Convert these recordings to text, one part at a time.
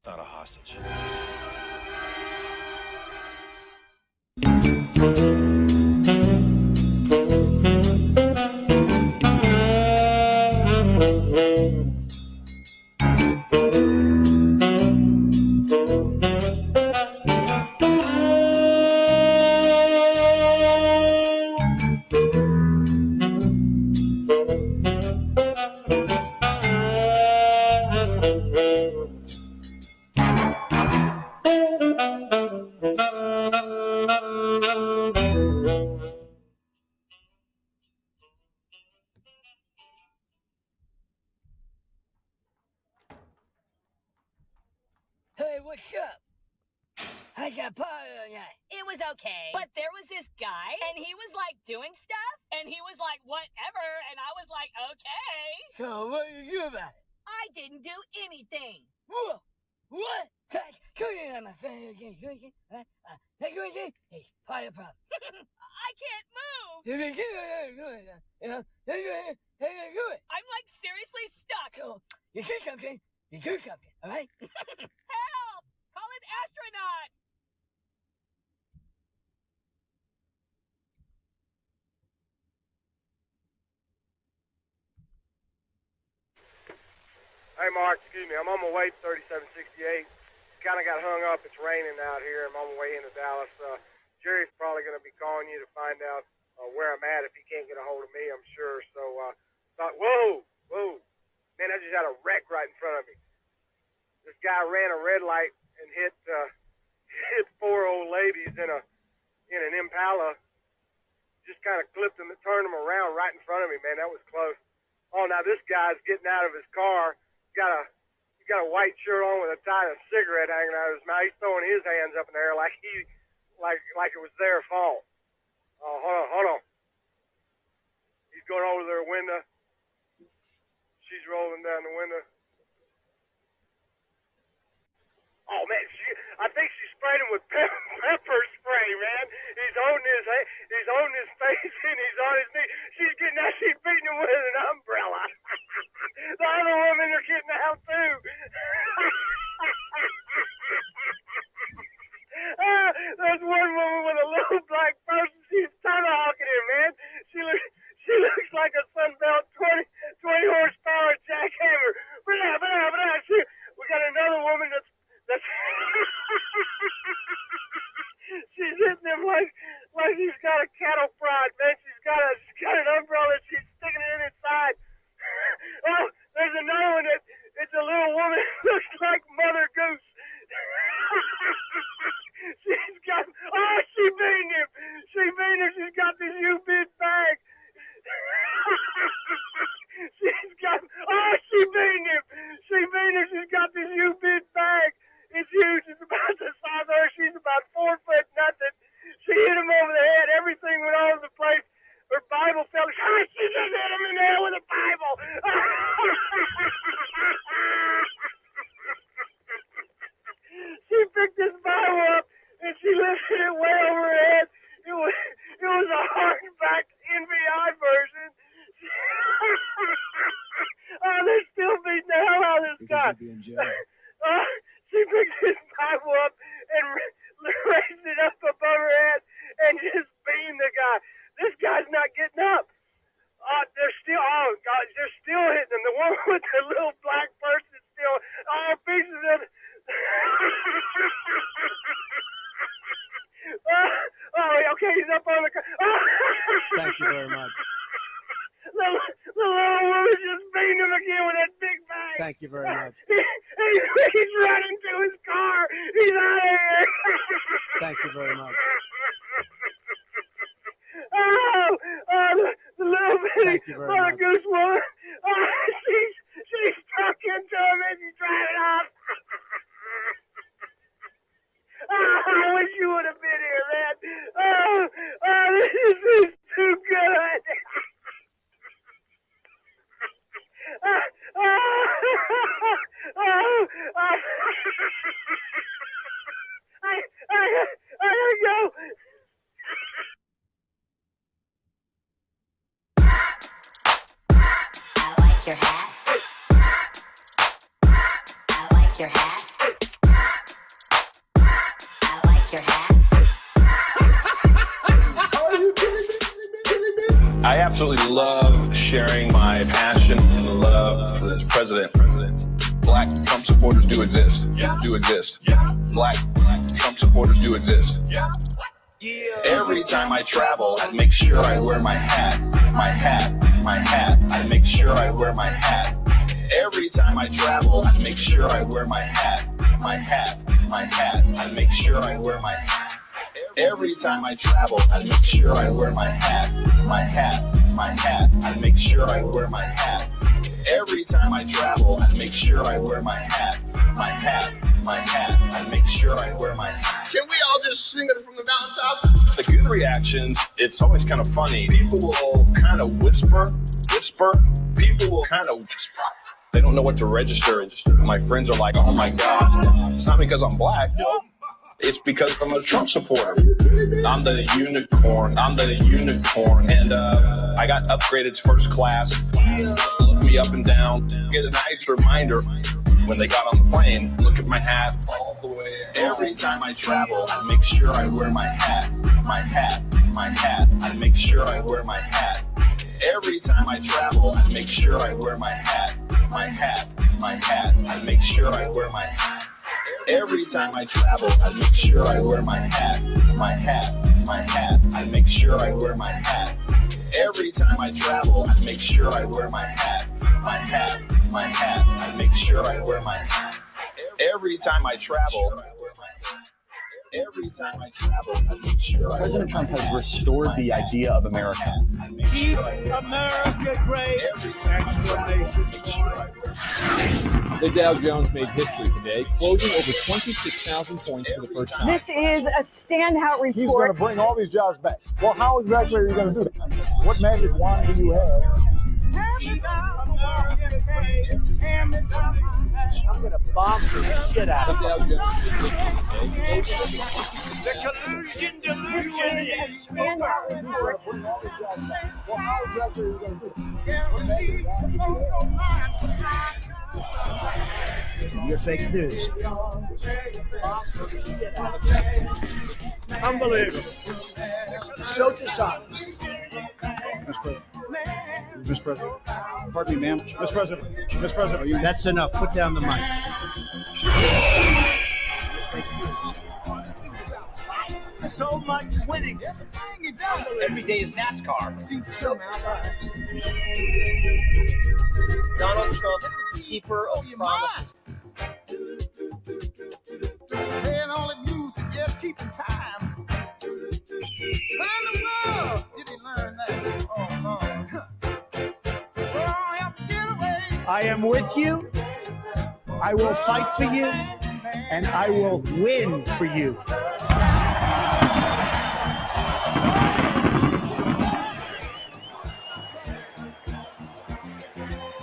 not a hostage. Hey, what's up? How's that party night? It was okay. But there was this guy, and he was like doing stuff, and he was like, whatever, and I was like, okay. So what did you do about it? I didn't do anything. Whoa! What? Show you my face again. That's what it is. It's part of the problem. I can't move. You can do it. I'm like seriously stuck. So, you say something, you do something, alright? Help! Call an astronaut. Hey, Mark, excuse me. I'm on my way to 3768. Kind of got hung up. It's raining out here. I'm on my way into Dallas. Jerry's probably going to be calling you to find out where I'm at if he can't get a hold of me, I'm sure. So, thought, whoa. Man, I just had a wreck right in front of me. This guy ran a red light and hit four old ladies in an Impala. Just kind of clipped them and turned them around right in front of me, man. That was close. Oh, now this guy's getting out of his car. He's got a white shirt on with a tie and a cigarette hanging out of his mouth. He's throwing his hands up in the air like it was their fault. Oh, hold on. He's going over to their window. She's rolling down the window. Oh man, I think she sprayed him with pepper spray, man. He's holding his face and he's on his knee. She's beating him with an umbrella. The other women are getting out too. There's one woman with a little black person. She's tomahawking him, man. She looks like a Sunbelt 20 horsepower jackhammer. We got another woman that's she's hitting him like he's got a cattle prod, man. She's got an umbrella. She's sticking it in his side. Oh, there's another one it's a little woman who looks like Mother Goose. She beat him. She's got this U-bid bag. She beat him. She's got this U-bid bag. It's huge. It's about the size of her. She's about 4 foot nothing. She hit him over the head. Everything went all over the place. Her Bible fell. She just hit him in the head with a Bible. She picked this Bible up and she lifted it way over her head. It was a hardback NVI version. Oh, they're still beating the hell out of this guy. Because you'd be in jail. She picked his Bible up and raised it up above her head and just beamed the guy. This guy's not getting up. They're still hitting him. The one with the little black person still, all pieces of it. Okay, he's up on the car. Thank you very much. The little woman just beamed him again with that big bag. Thank you very much. He's running to his car. He's out of here. Thank you very much. The little bitty Thank you very Mother much. Goose woman. She's stuck into him as he's driving off. I wish you would have been here, man. This is too good. I gotta go. I like your hat. I like your hat. I absolutely love sharing my passion and love for this president. Black Trump supporters do exist. Do exist. Black Trump supporters do exist. Every time I travel, I make sure I wear my hat. My hat. I make sure I wear my hat. Every time I travel, I make sure I wear my hat. My hat. I make sure I wear my hat. Every time I travel, I make sure I wear my hat. My hat. I make sure I wear my hat. Every time I travel, I make sure I wear my hat. My hat. I make sure I wear my hat. Can we all just sing it from the mountaintops? The good reactions, it's always kind of funny. People will kind of whisper. People will kind of whisper. They don't know what to register. My friends are like, oh my gosh, it's not because I'm black. It's because I'm a Trump supporter. I'm the unicorn. And I got upgraded to first class. Look me up and down. Get a nice reminder when they got on the plane. Look at my hat all the way. Every time I travel, I make sure I wear my hat. My hat. I make sure I wear my hat. Every time I travel, I make sure I wear my hat. My hat. I make sure I wear my hat. Every time I travel, I make sure I wear my hat. My hat. I make sure I wear my hat. Every time I travel, I make sure I wear my hat. My hat. I make sure I wear my hat. Every time I travel, every time I travel, I make sure President Trump has restored the idea of America. Keep America great. The Dow Jones made history today, closing over 26,000 points for the first time. This is a standout report. He's going to bring all these jobs back. Well, how exactly are you going to do that? What magic wand do you have? I'm going to bomb the shit out The of Dow Jones made history today. This is a standout report. Well, how exactly are you going to do it? You're fake news. Unbelievable. So dishonest. Mr. President. Pardon me, ma'am. Mr. President. That's enough. Put down the mic. So much winning. Every day is NASCAR. Donald Trump, keeper of promises. And all it means is just keeping time. How in the world did he learn that? Oh, no. I am with you. I will fight for you. And I will win for you.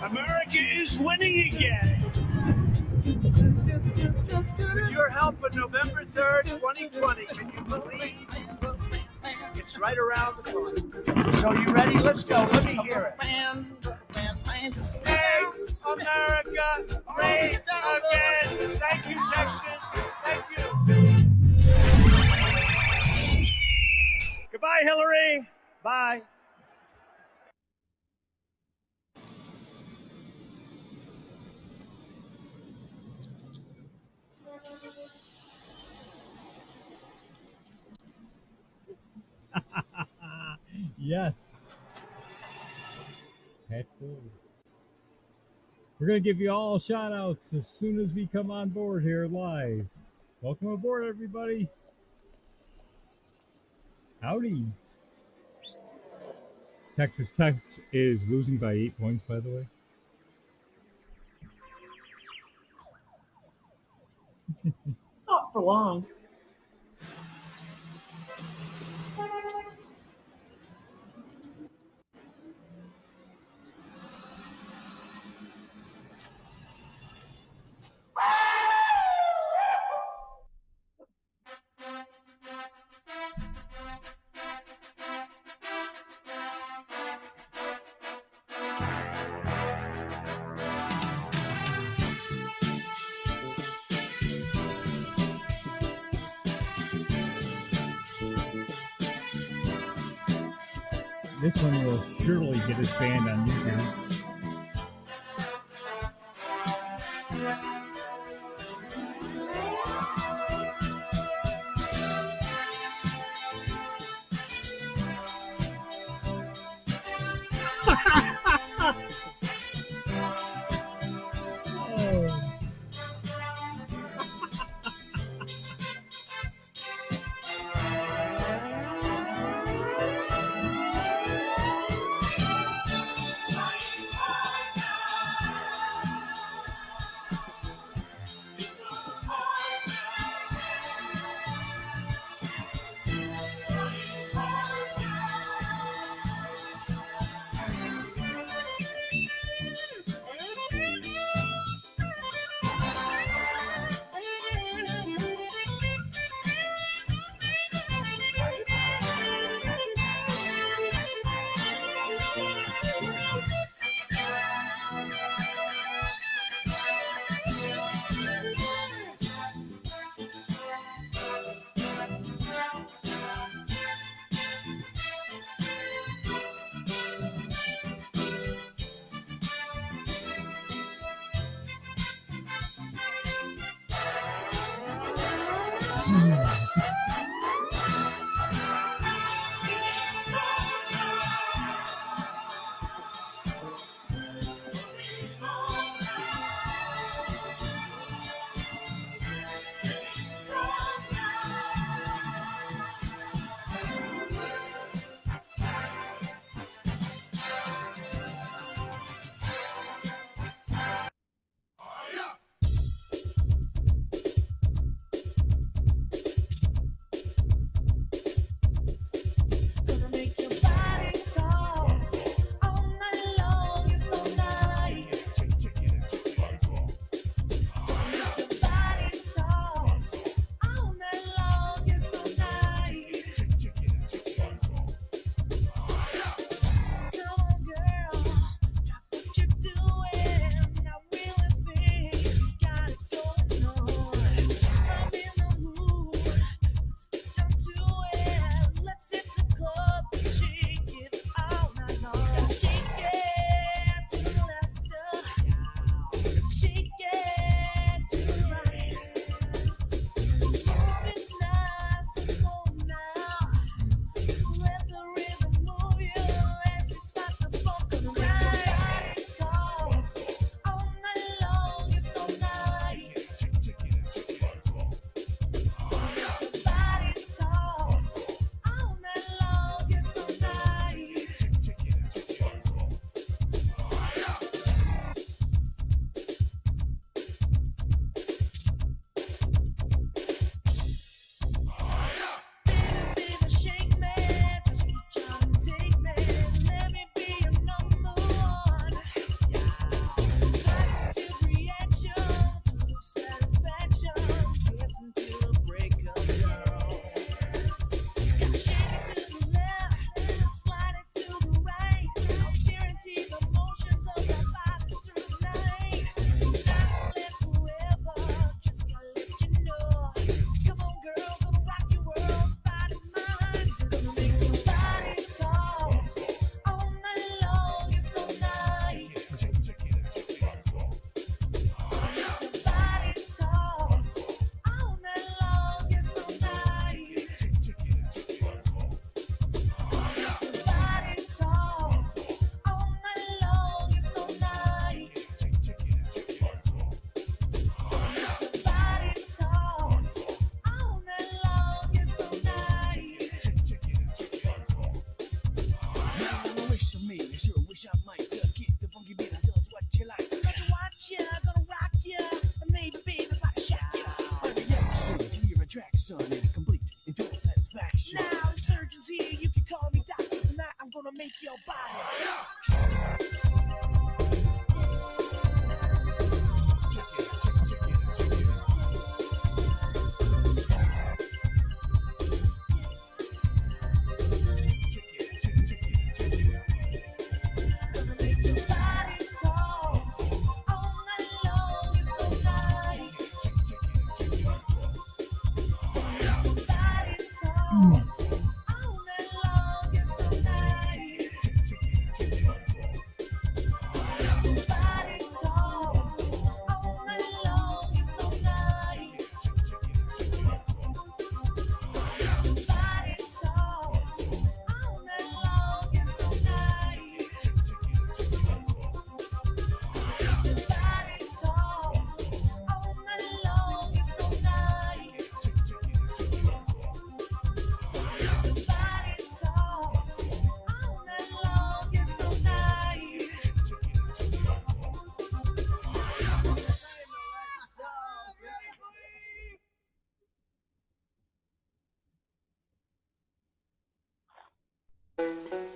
America is winning again. With your help on November 3rd, 2020, can you believe? It's right around the corner. So you ready? Let's go. Let me hear it. Make America great again. Thank you, Texas. Thank you. Goodbye, Hillary. Bye. Yes. That's good. We're going to give you all shout outs as soon as we come on board here live. Welcome aboard, everybody. Howdy. Texas Tech is losing by 8 points, by the way. Not for long. This one will surely get us banned on YouTube. Son is complete in total satisfaction. Now, surgeons here, you can call me doctor. Tonight, I'm gonna make your body talk.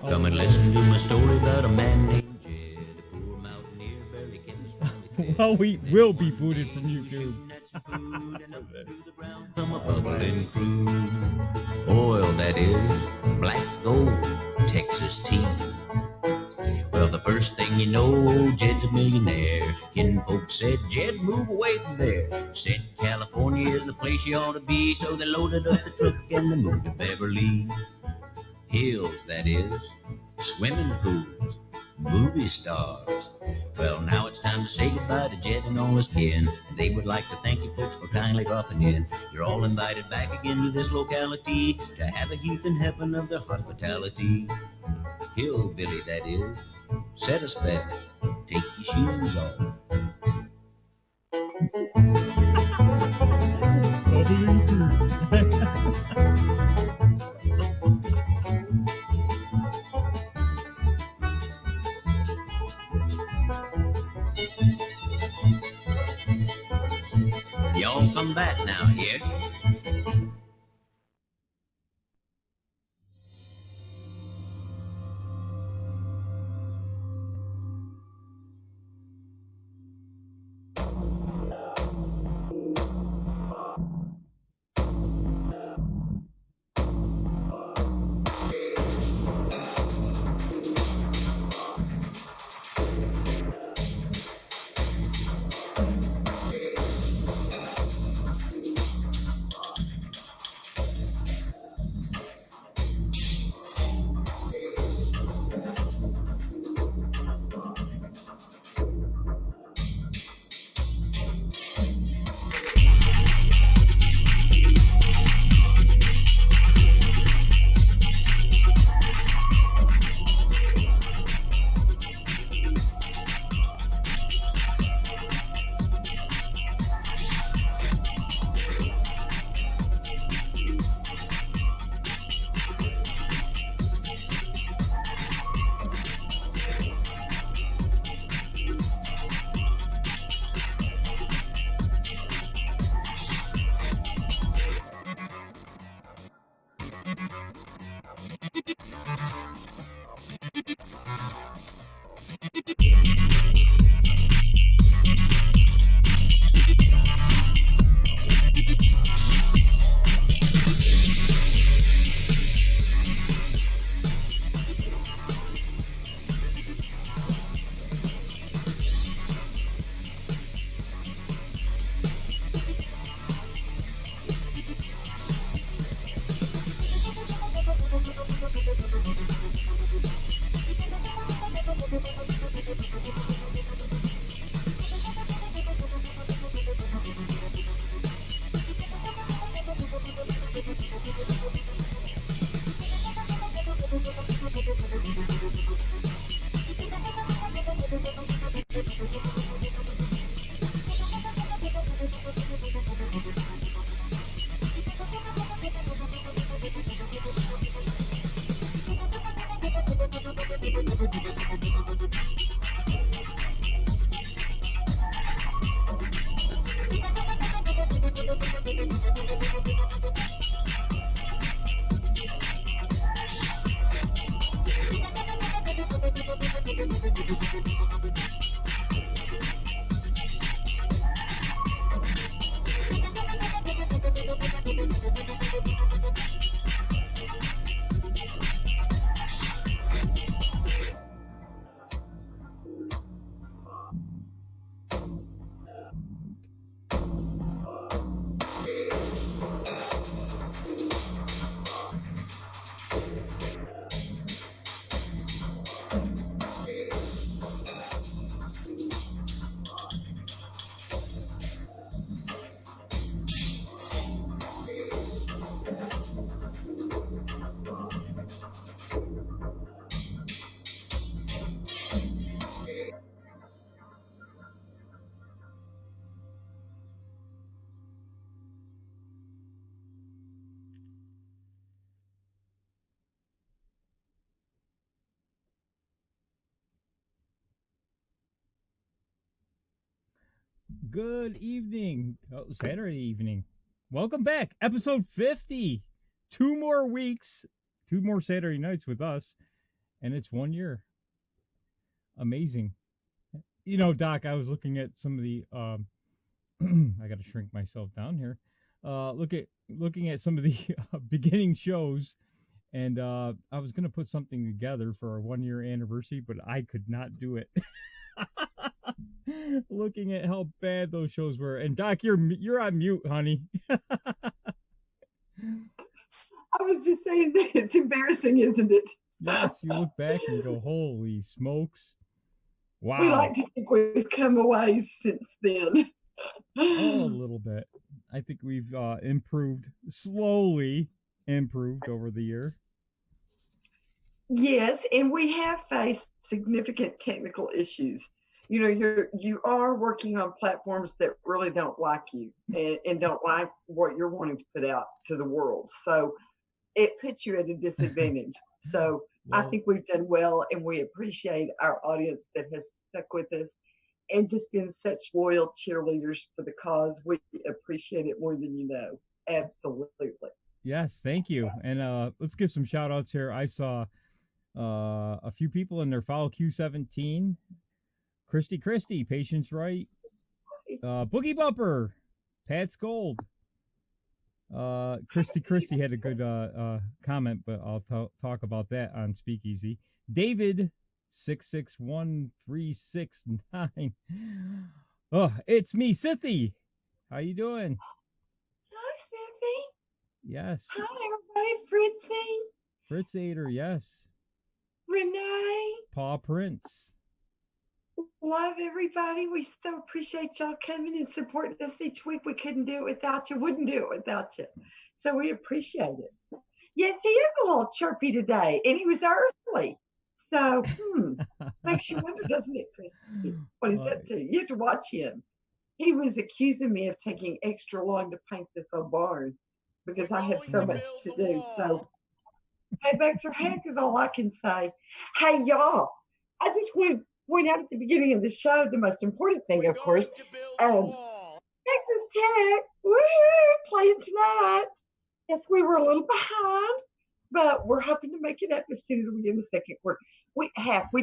Come and listen to my story about a man named Jed, a poor mountaineer, barely can his Well, we will be booted from YouTube. From a bubbling crude. Oil, that is, black gold, Texas tea. Well, the first thing you know, Jed's a millionaire. Kinfolk said, Jed, move away from there. Said California is the place you ought to be, so they loaded up the truck and they moved to Beverly Hills, that is, swimming pools, movie stars. Well, now it's time to say goodbye to Jed and all his kin, and they would like to thank you folks for kindly dropping in. You're all invited back again to this locality to have a heaping heaven of their hospitality. Hillbilly, that is, set a spell, take your shoes off. Y'all come back now, here. Good evening. Oh, Saturday evening. Welcome back. Episode 50. 2 more weeks. 2 more Saturday nights with us. and it's 1 year. Amazing. You know, Doc, I was looking at some of the I got to shrink myself down here. Looking at some of the beginning shows, and I was going to put something together for our 1 year anniversary, but I could not do it. Looking at how bad those shows were. And Doc, you're on mute, honey. I was just saying that it's embarrassing, isn't it? Yes, you look back and go, holy smokes. Wow. We like to think we've come away since then. Oh, a little bit. I think we've slowly improved over the year. Yes, and we have faced significant technical issues. You know, you are working on platforms that really don't like you and don't like what you're wanting to put out to the world. So it puts you at a disadvantage. So I think we've done well, and we appreciate our audience that has stuck with us and just been such loyal cheerleaders for the cause. We appreciate it more than you know. Absolutely. Yes, thank you. And let's give some shout outs here. I saw a few people in their Follow Q17. Christy, Patience Wright, Boogie Bumper, Pat's Gold. Christy had a good comment, but I'll talk about that on Speakeasy. David 661369. Oh, it's me, Sithy. How you doing? Hi, Sithy. Yes. Hi, everybody. Fritzy. Fritz Ader, yes. Renee. Paw Prince. Love everybody. We so appreciate y'all coming and supporting us each week. We couldn't do it without you. Wouldn't do it without you. So we appreciate it. Yes, he is a little chirpy today, and he was early. So, makes you wonder, doesn't it, Christy? What is that to? You have to watch him. He was accusing me of taking extra long to paint this old barn because I have so much to do. So, hey, Baxter, heck is all I can say. Hey, y'all, I just want to point out at the beginning of the show the most important thing, of course. Texas Tech, woohoo, playing tonight. Yes, we were a little behind, but we're hoping to make it up as soon as we get in the second quarter. We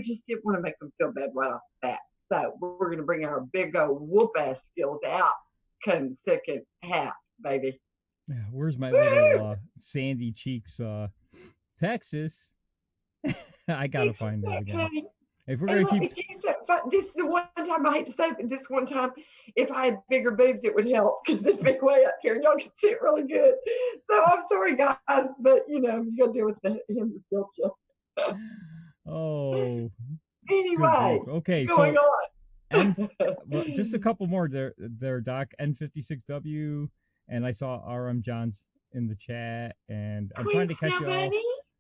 just didn't want to make them feel bad right off the bat. So we're going to bring our big old whoop-ass skills out come the second half, baby. Yeah, where's my little Sandy Cheeks, Texas? I got to find it again. If we're going to keep... This is the one time, I hate to say it, but this one time, if I had bigger boobs, it would help because it'd be way up here and y'all can see it really good. So I'm sorry, guys, but, you know, you got to deal with him to still you. Oh. Anyway, okay, going on. Well, just a couple more there, Doc. N56W, and I saw RM Johns in the chat, and I'm trying to catch you all.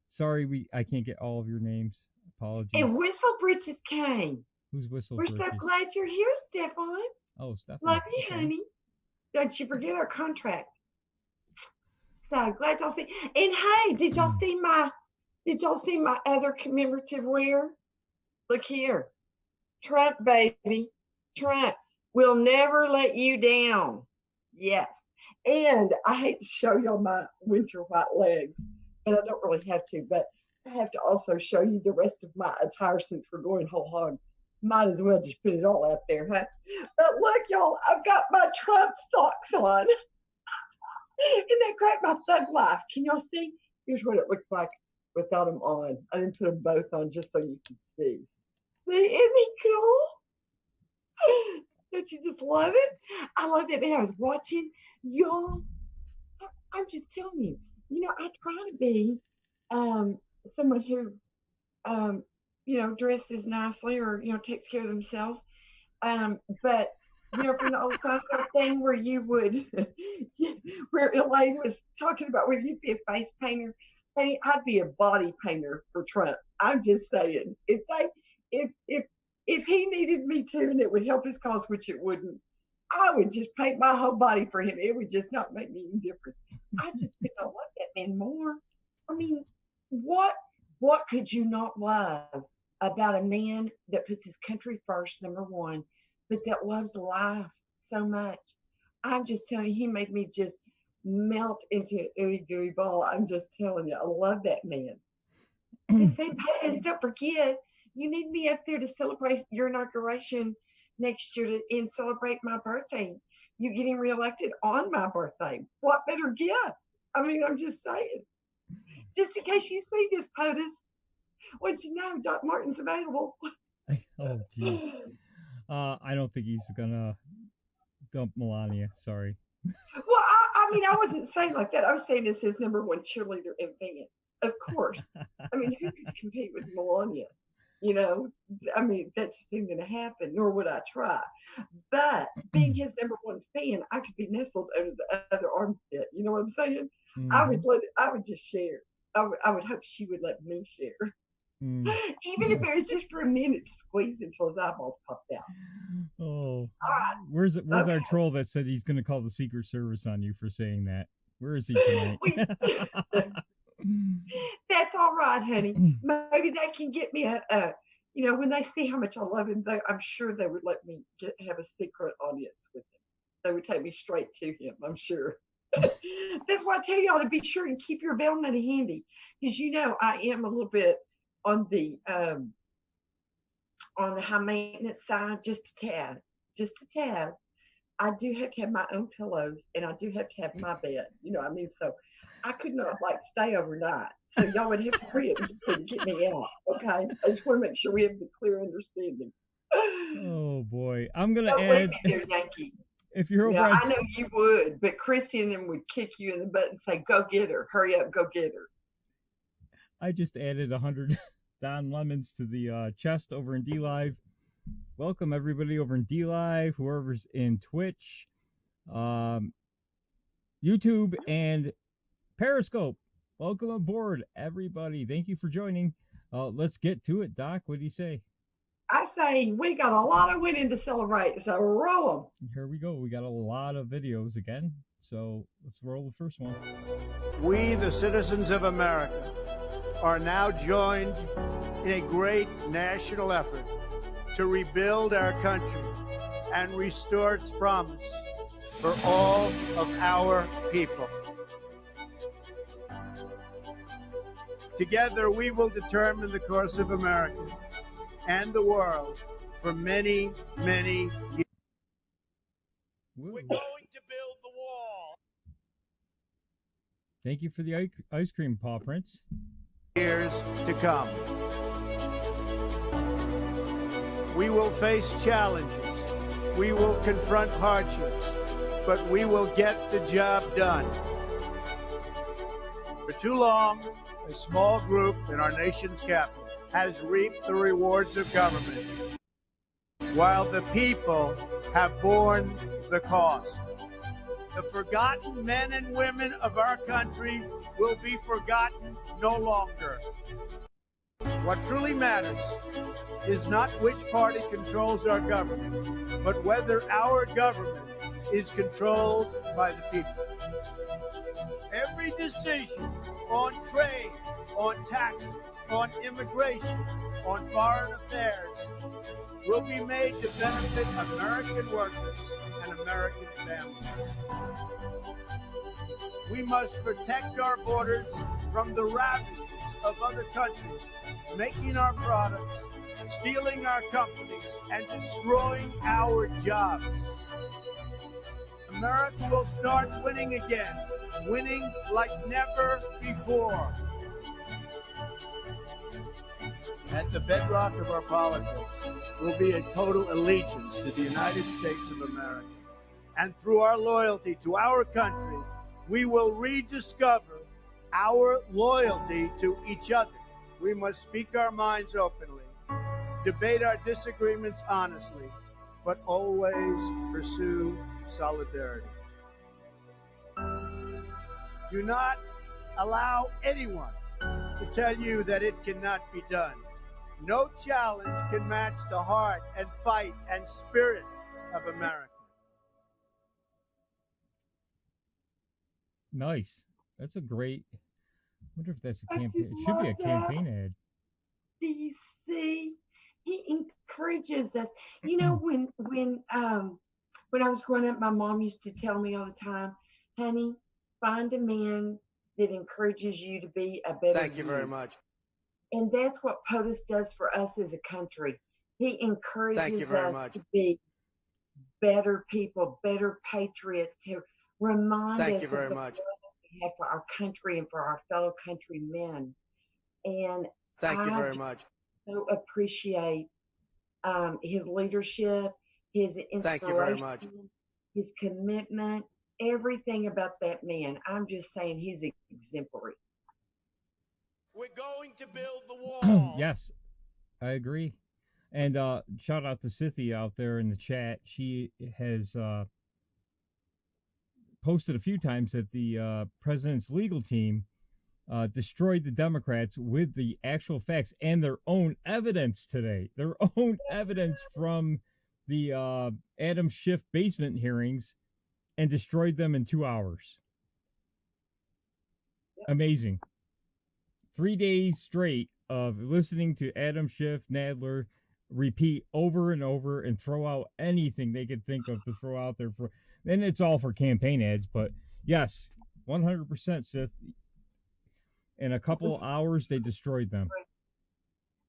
Sorry, I can't get all of your names. Apologies. And Whistle Britches came. Who's Whistle We're Britches? so glad you're here, Stefan. Oh, Stefan. Love you, okay. honey. Don't you forget our contract. So glad y'all see. And hey, did y'all see my other commemorative wear? Look here. Trump, baby. Trump will never let you down. Yes. And I hate to show y'all my winter white legs, but I don't really have to. But I have to also show you the rest of my attire since we're going whole hog. Might as well just put it all out there, huh? But look, y'all, I've got my Trump socks on. Isn't that great? My thug life. Can y'all see? Here's what it looks like without them on. I didn't put them both on just so you can see. See, isn't he cool? Don't you just love it? I love that. Man, I was watching y'all. I'm just telling you, you know, I try to be someone who, you know, dresses nicely or, you know, takes care of themselves. But, you know, from the old Seinfeld thing where you would, where Elaine was talking about whether you'd be a face painter, hey, I'd be a body painter for Trump. I'm just saying, if he needed me to and it would help his cause, which it wouldn't, I would just paint my whole body for him. It would just not make me any different. I just could not like that man more. I mean, what could you not love about a man that puts his country first, number one, but that loves life so much? I'm just telling you, he made me just melt into an ooey gooey ball. I'm just telling you, I love that man. The same POTUS, don't forget, you need me up there to celebrate your inauguration next year and celebrate my birthday. You getting reelected on my birthday. What better gift? I mean, I'm just saying. Just in case you see this, POTUS, once you know Doc Martin's available. Oh, jeez. I don't think he's gonna dump Melania. Sorry. Well, I mean, I wasn't saying like that. I was saying as his number one cheerleader and fan. Of course. I mean, who could compete with Melania? You know, I mean, that just ain't going to happen, nor would I try. But being his number one fan, I could be nestled under the other armpit. You know what I'm saying? I would just share. I would hope she would let me share. Even if it was just for a minute to squeeze until his eyeballs popped out. Oh. All right. Where's our troll that said he's going to call the Secret Service on you for saying that? Where is he tonight? That's all right, honey. Maybe that can get me a you know, when they see how much I love him, I'm sure they would let me have a secret audience with him. They would take me straight to him, I'm sure. That's why I tell y'all to be sure and keep your bail money handy, because you know I am a little bit on the high maintenance side, just a tad. I do have to have my own pillows, and I do have to have my bed. You know what I mean? So I could not like stay overnight. So y'all would have to hurry up and get me out. Okay. I just want to make sure we have the clear understanding. Oh boy. I'm gonna Don't add leave me there, Yankee. if you're over Yeah, on I know you would, but Chrissy and them would kick you in the butt and say, "Go get her! Hurry up, go get her!" I just added 100 Don Lemons to the chest over in D Live. Welcome everybody over in D Live, whoever's in Twitch, YouTube, and Periscope. Welcome aboard, everybody. Thank you for joining. Let's get to it, Doc. What do you say? I say we got a lot of winning to celebrate, so roll them. Here we go. We got a lot of videos again, so let's roll the first one. We, the citizens of America, are now joined in a great national effort to rebuild our country and restore its promise for all of our people. Together, we will determine the course of America and the world for many, many years. We're going to build the wall. Thank you for the ice cream, Paw Prince. Years to come. We will face challenges. We will confront hardships, but we will get the job done. For too long, a small group in our nation's capital has reaped the rewards of government, while the people have borne the cost. The forgotten men and women of our country will be forgotten no longer. What truly matters is not which party controls our government, but whether our government is controlled by the people. Every decision on trade, on taxes, on immigration, on foreign affairs will be made to benefit American workers and American families. We must protect our borders from the ravages of other countries, making our products, stealing our companies, and destroying our jobs. America will start winning again, winning like never before. At the bedrock of our politics will be a total allegiance to the United States of America. And through our loyalty to our country, we will rediscover our loyalty to each other. We must speak our minds openly, debate our disagreements honestly, but always pursue solidarity. Do not allow anyone to tell you that it cannot be done. No challenge can match the heart and fight and spirit of America. Nice. That's a great. I wonder if that's a campaign. It should be a campaign ad. Do you see? He encourages us. You know, when I was growing up, my mom used to tell me all the time, honey, find a man that encourages you to be a better Thank you very much. And that's what POTUS does for us as a country. He encourages Thank you very us much. to be better people, better patriots, to remind Thank us you of very the much. love we have for our country and for our fellow countrymen. And Thank you I very just much. so appreciate his leadership, his Thank you very inspiration, much. his commitment, everything about that man. I'm just saying he's exemplary. We're going to build the wall. Yes, I agree. And shout out to Scythia out there in the chat. She has posted a few times that the president's legal team destroyed the Democrats with the actual facts and their own evidence today. Their own evidence from the Adam Schiff basement hearings, and destroyed them in 2 hours. Amazing. 3 days straight of listening to Adam Schiff, Nadler repeat over and over and throw out anything they could think of to throw out there for. And it's all for campaign ads, but yes, 100% Sith. In a couple hours, they destroyed them.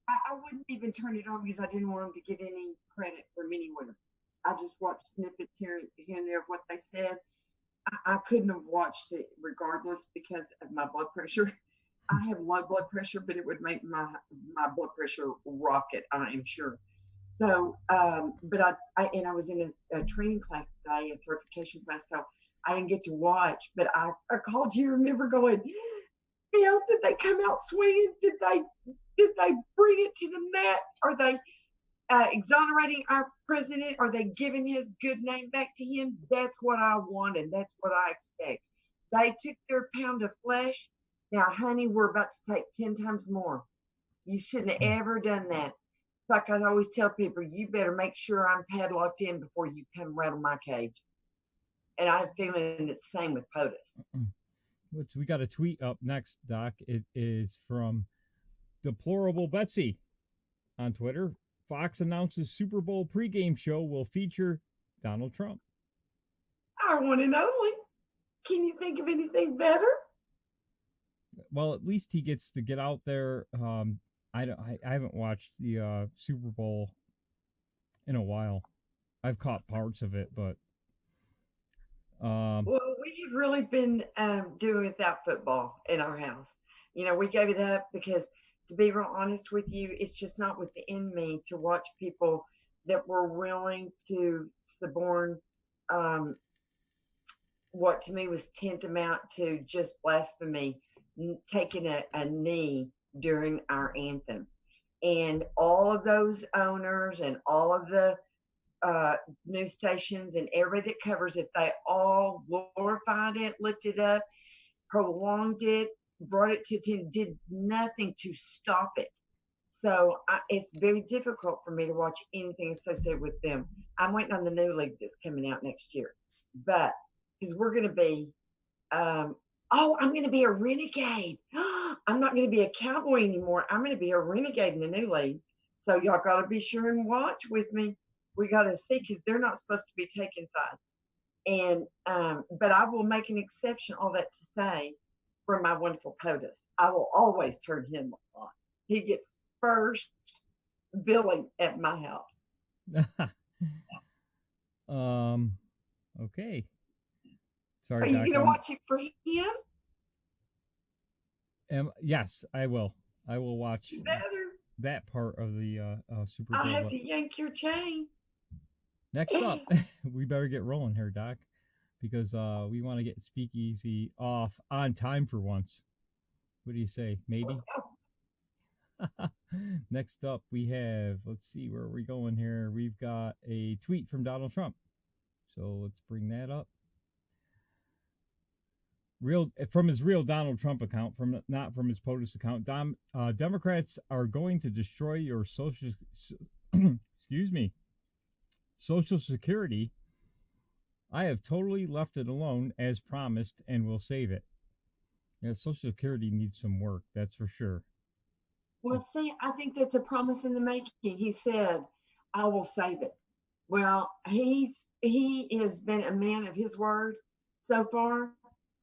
I wouldn't even turn it on because I didn't want him to get any credit from anywhere. I just watched snippets here and there of what they said. I couldn't have watched it regardless because of my blood pressure. I have low blood pressure, but it would make my blood pressure rocket, I am sure. So, but I was in a training class today, a certification class, so I didn't get to watch. But I called you. Remember going, Bill? Did they come out swinging? Did they bring it to the mat? Are they exonerating our president? Are they giving his good name back to him? That's what I wanted. That's what I expect. They took their pound of flesh. Now, honey, we're about to take 10 times more. You shouldn't have ever done that. It's like I always tell people, you better make sure I'm padlocked in before you come rattle my cage. And I have a feeling it's the same with POTUS. We got a tweet up next, Doc. It is from Deplorable Betsy on Twitter. Fox announces Super Bowl pregame show will feature Donald Trump. Our one and only. Can you think of anything better? Well, at least he gets to get out there. I haven't watched the Super Bowl in a while. I've caught parts of it, but well, we have really been doing without football in our house. You know, we gave it up because, to be real honest with you, it's just not within me to watch people that were willing to suborn what to me was tantamount to just blasphemy, taking a knee during our anthem. And all of those owners and all of the news stations and everybody that covers it, they all glorified it, lifted up, prolonged it, brought it to 10, did nothing to stop it. So it's very difficult for me to watch anything associated with them. I'm waiting on the new league that's coming out next year. But because we're going to be, I'm going to be a renegade. I'm not going to be a cowboy anymore. I'm going to be a renegade in the new league. So y'all got to be sure and watch with me. We got to see, because they're not supposed to be taking sides. And but I will make an exception, all that to say, for my wonderful POTUS. I will always turn him on. He gets first billing at my house. Okay. Sorry, Are you Doc, going to watch it for him? Yes, I will. I will watch Better. that part of the Super Bowl. I have to yank your chain. Next up, we better get rolling here, Doc, because we want to get Speakeasy off on time for once. What do you say? Maybe? Next up, we have, let's see, where are we going here? We've got a tweet from Donald Trump. So let's bring that up. From his real Donald Trump account, not from his POTUS account. Democrats are going to destroy your social security. I have totally left it alone as promised and will save it. Yeah, Social Security needs some work, that's for sure. Well, see, I think that's a promise in the making. He said, I will save it. Well, he has been a man of his word so far.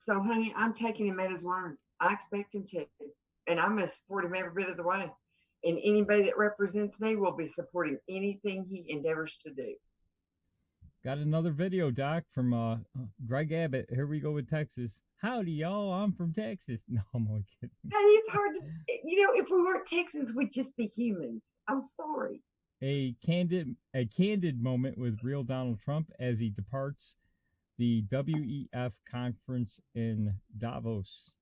So, honey, I'm taking him at his word. I expect him to. and I'm going to support him every bit of the way. And anybody that represents me will be supporting anything he endeavors to do. Got another video, Doc, from Greg Abbott. Here we go with Texas. Howdy, y'all. I'm from Texas. No, I'm only kidding. And it's hard to, if we weren't Texans, we'd just be humans. I'm sorry. A candid moment with real Donald Trump as he departs the WEF conference in Davos.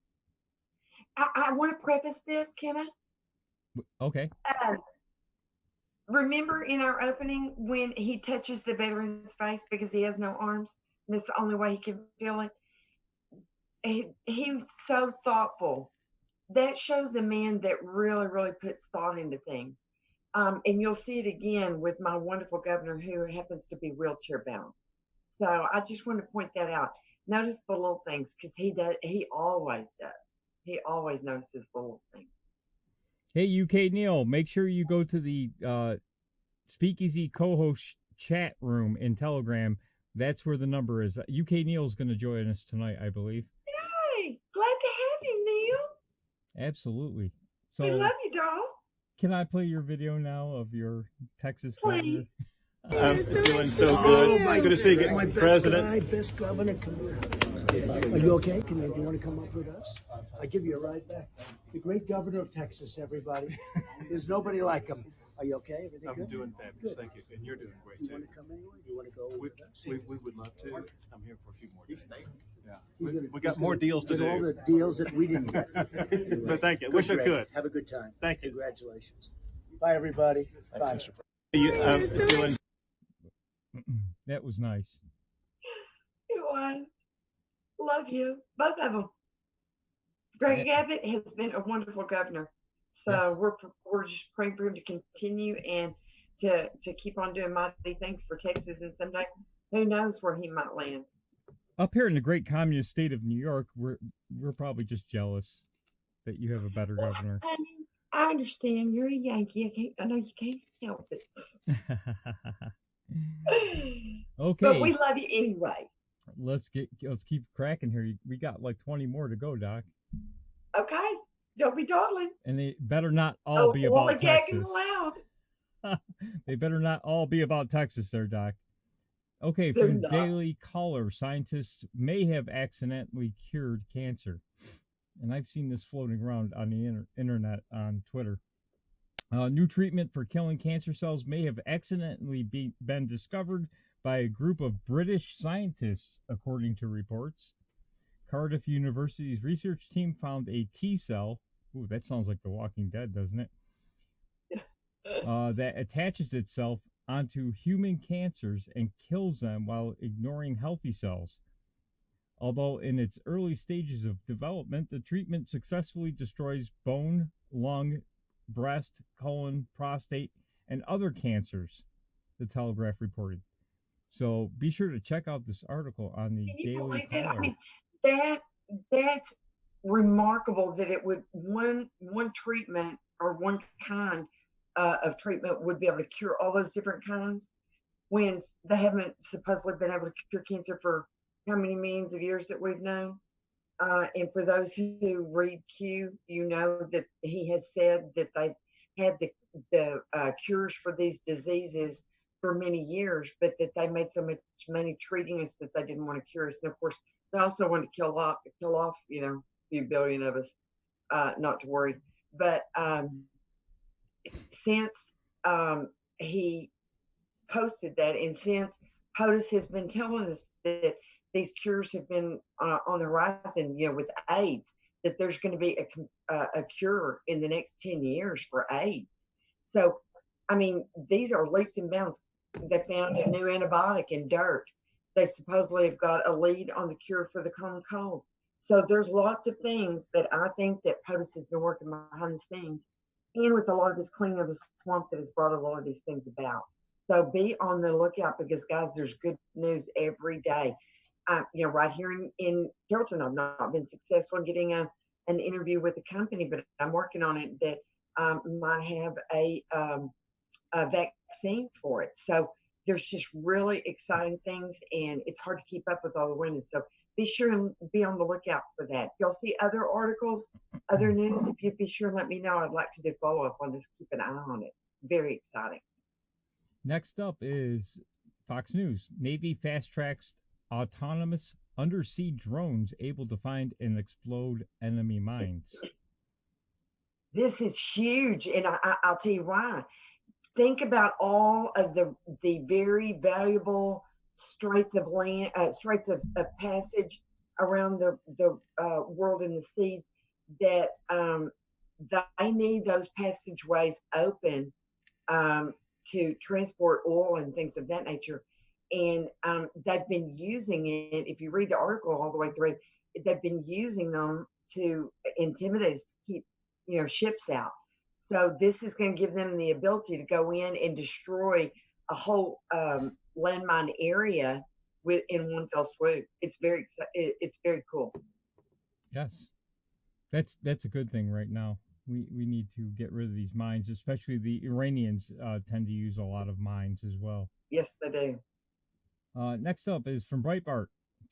I want to preface this, can I? Okay. Remember in our opening when he touches the veteran's face because he has no arms? And it's the only way he can feel it. He's so thoughtful. That shows a man that really, really puts thought into things. And you'll see it again with my wonderful governor who happens to be wheelchair bound. So I just want to point that out. Notice the little things because he always does. He always notices the little things. Hey, UK Neil, make sure you go to the Speakeasy co-host chat room in Telegram. That's where the number is. UK Neil's going to join us tonight, I believe. Yay! Glad to have you, Neil. Absolutely. So, We love you, doll. Can I play your video now of your Texas governor? I'm doing so good. Good to see you, My President. best governor. Come here. Are you okay? Do you want to come up with us? I'll give you a ride back. The great governor of Texas, everybody. There's nobody like him. Are you okay? Everything I'm good? doing fabulous. Good. Thank you. And you're doing great, You too. want to come anywhere? You want to go with us? We would love to. I'm here for a few more days. Yeah. He's gonna- We got he's more gonna deals to get all do. the deals that we didn't get. But thank you. Good, Wish I Greg. could. Have a good time. Thank you. Congratulations. Bye, everybody. Bye. I'm doing. That was nice. It was. Love you. Both of them. Greg Abbott has been a wonderful governor. So we're just praying for him to continue and to keep on doing mighty things for Texas. And someday, who knows where he might land. Up here in the great communist state of New York, we're probably just jealous that you have a better governor. I mean, I understand. You're a Yankee. I know you can't help it. Okay. But we love you anyway. Let's keep cracking here. We got like 20 more to go, Doc. Okay. Don't be dawdling. And they better not all be about Texas. Loud. They better not all be about Texas there, Doc. Okay, They're from not. Daily Caller, scientists may have accidentally cured cancer. And I've seen this floating around on the internet, on Twitter. New treatment for killing cancer cells may have accidentally been discovered by a group of British scientists, according to reports. Cardiff University's research team found a T cell. Ooh, that sounds like The Walking Dead, doesn't it? That attaches itself onto human cancers and kills them while ignoring healthy cells. Although in its early stages of development, the treatment successfully destroys bone, lung, breast, colon, prostate, and other cancers, the Telegraph reported. So be sure to check out this article on the Can you Daily believe that? Caller. I mean, that's remarkable that it would one treatment or one kind of treatment would be able to cure all those different kinds when they haven't supposedly been able to cure cancer for how many millions of years that we've known. And for those who read Q, you know that he has said that they've had the cures for these diseases for many years, but that they made so much money treating us that they didn't want to cure us. And of course, they also want to kill off, a few billion of us. Not to worry, but since he posted that, and since POTUS has been telling us that these cures have been on the horizon, with AIDS, that there's going to be a cure in the next 10 years for AIDS. So, I mean, these are leaps and bounds. They found a new antibiotic in dirt. They supposedly have got a lead on the cure for the common cold. So there's lots of things that I think that POTUS has been working behind the scenes, and with a lot of this cleaning of the swamp that has brought a lot of these things about. So be on the lookout because, guys, there's good news every day. Right here in Carrollton, I've not been successful in getting an interview with the company, but I'm working on it that might have a vaccine for it. So there's just really exciting things, and it's hard to keep up with all the women. So be sure and be on the lookout for that. If y'all see other articles, other news, if you'd be sure and let me know. I'd like to do follow up on this. Keep an eye on it. Very exciting. Next up is Fox News. Navy fast tracks autonomous undersea drones able to find and explode enemy mines. This is huge, and I'll tell you why. Think about all of the very valuable straits of passage around the world in the seas that they need those passageways open to transport oil and things of that nature. And they've been using it. If you read the article all the way through, they've been using them to intimidate us, to keep ships out. So this is going to give them the ability to go in and destroy a whole landmine area in one fell swoop. It's very cool. Yes, that's a good thing right now. We need to get rid of these mines, especially the Iranians tend to use a lot of mines as well. Yes, they do. Next up is from Breitbart.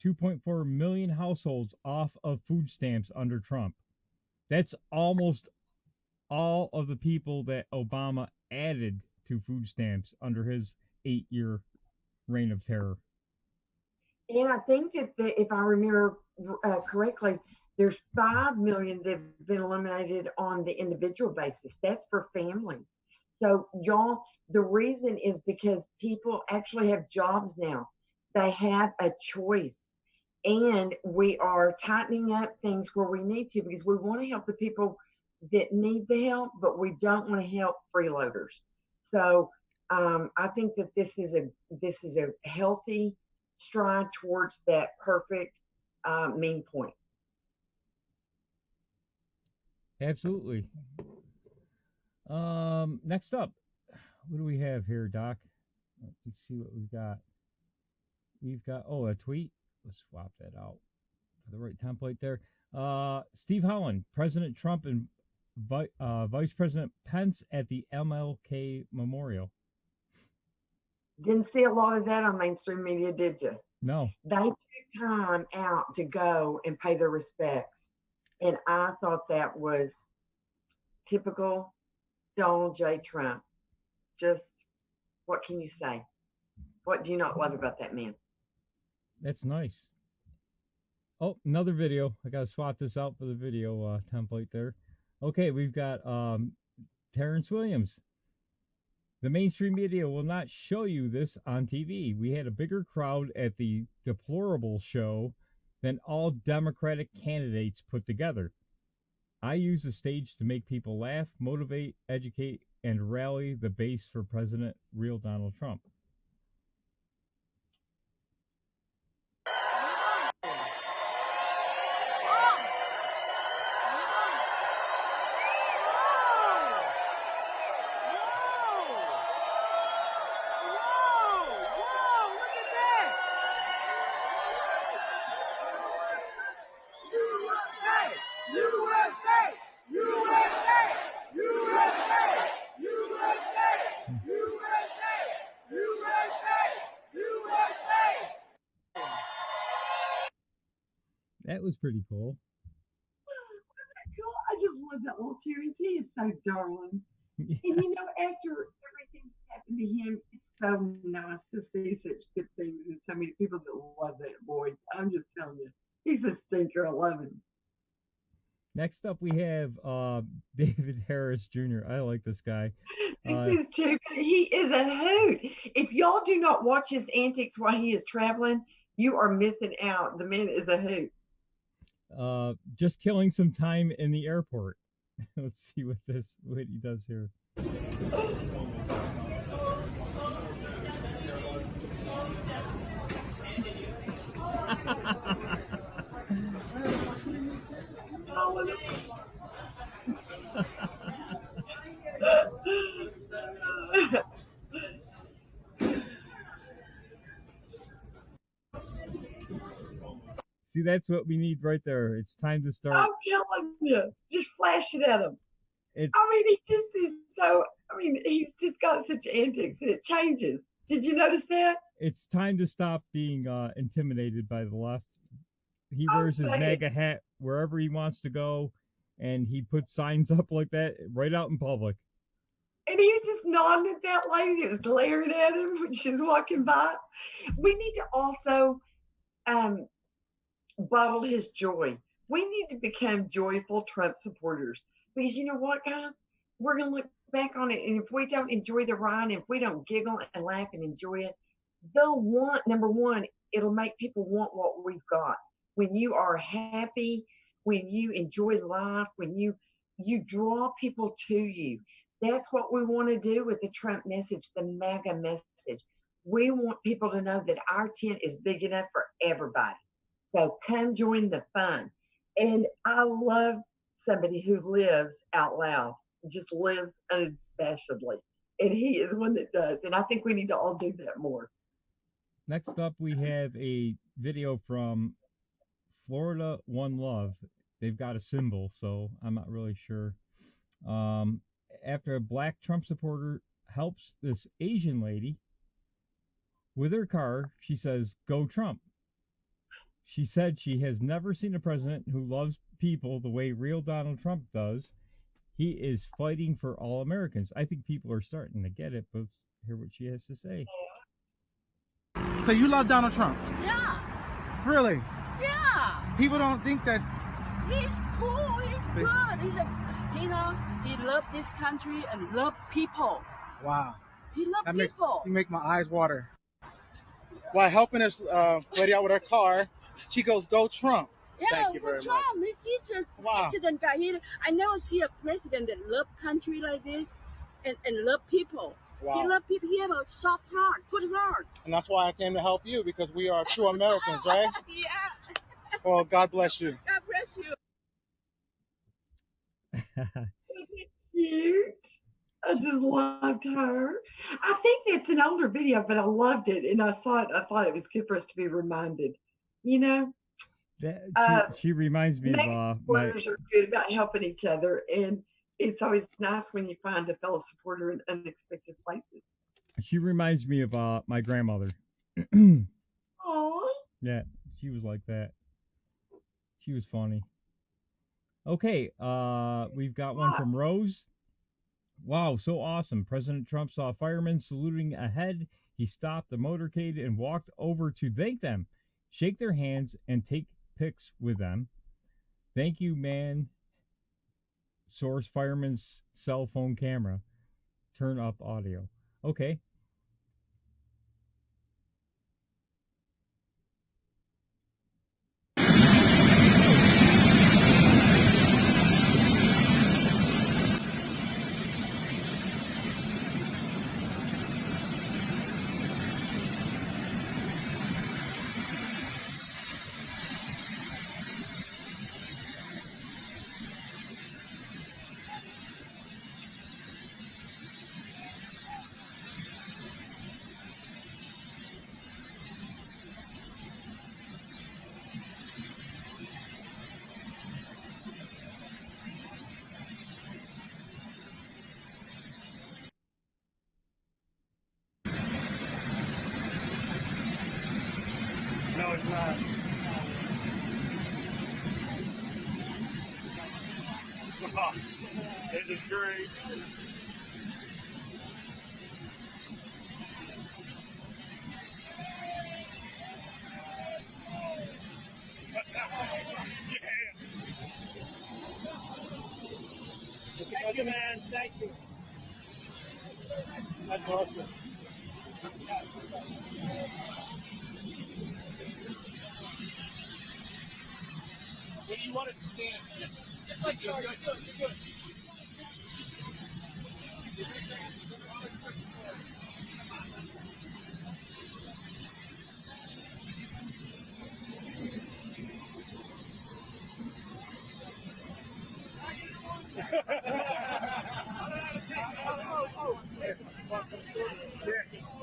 2.4 million households off of food stamps under Trump. That's almost all of the people that Obama added to food stamps under his 8-year reign of terror. And I think that if I remember correctly, there's 5 million that have been eliminated on the individual basis. That's for families. So y'all, the reason is because people actually have jobs now. They have a choice. And we are tightening up things where we need to, because we want to help the people that need the help, but we don't want to help freeloaders. So I think that this is a healthy stride towards that perfect mean point. Absolutely. Next up, what do we have here, Doc? Let's see what we've got. We've got a tweet. Let's swap that out for the right template there. Steve Holland, President Trump and Vice President Pence at the MLK Memorial. Didn't see a lot of that on mainstream media, did you? No. They took time out to go and pay their respects. And I thought that was typical Donald J. Trump. Just, what can you say? What do you not love about that man? That's nice. Oh, another video. I got to swap this out for the video template there. Okay, we've got Terrence Williams. The mainstream media will not show you this on TV. We had a bigger crowd at the deplorable show than all Democratic candidates put together. I use the stage to make people laugh, motivate, educate, and rally the base for President real Donald Trump. That was pretty cool. Cool. I just love that little Terrence. He is so darling. Yeah. And after everything happened to him, it's so nice to see such good things and so many people that love that boy. I'm just telling you, he's a stinker. I love him. Next up, we have David Harris Jr. I like this guy. He is a hoot. If y'all do not watch his antics while he is traveling, you are missing out. The man is a hoot. Just killing some time in the airport. Let's see what he does here. See, that's what we need right there. It's time to start. I'm telling you, just flash it at him. He's just got such antics, and it changes. Did you notice that? It's time to stop being intimidated by the left. he wears his MAGA hat wherever he wants to go, and he puts signs up like that right out in public. And he was just nodding at that lady that was glaring at him when she was walking by. We need to also bottle his joy. We need to become joyful Trump supporters. Because you know what, guys? We're going to look back on it, and if we don't enjoy the ride, and if we don't giggle and laugh and enjoy it, they'll want, number one, it'll make people want what we've got. When you are happy, when you enjoy life, when you draw people to you. That's what we want to do with the Trump message, the MAGA message. We want people to know that our tent is big enough for everybody. So come join the fun. And I love somebody who lives out loud, just lives unabashedly. And he is one that does. And I think we need to all do that more. Next up, we have a video from Florida One Love. They've got a symbol, so I'm not really sure. After a black Trump supporter helps this Asian lady with her car, she says, "Go Trump." She said she has never seen a president who loves people the way real Donald Trump does. He is fighting for all Americans. I think people are starting to get it, but let's hear what she has to say. So you love Donald Trump? Yeah. Really? Yeah. People don't think that. He's cool. He's good. He's he loves this country and love people. Wow. He loves Makes, people. you make my eyes water. While helping this lady out with her car, she goes, "Go Trump." Yeah, Thank you very Trump. much. He's an Wow. excellent guy. I never see a president that love country like this and love people. Wow. He love people. He have a soft heart, good heart. And that's why I came to help you, because we are true Americans, right? Yeah. Well, God bless you. God bless you. Cute. I just loved her. I think it's an older video, but I loved it, and I thought it was good for us to be reminded. You know, She reminds me of my. supporters are good about helping each other, and it's always nice when you find a fellow supporter in unexpected places. She reminds me of my grandmother. Aww. Yeah, she was like that. She was funny. Okay, we've got one from Rose. Wow, so awesome. President Trump saw firemen saluting ahead. He stopped the motorcade and walked over to thank them, shake their hands, and take pics with them. Thank you, man. Source fireman's cell phone camera. Turn up audio. Okay. No, it's not. This is great. Thank you, man. Thank you. That's awesome. What do you want us to stand? Just like you. Good.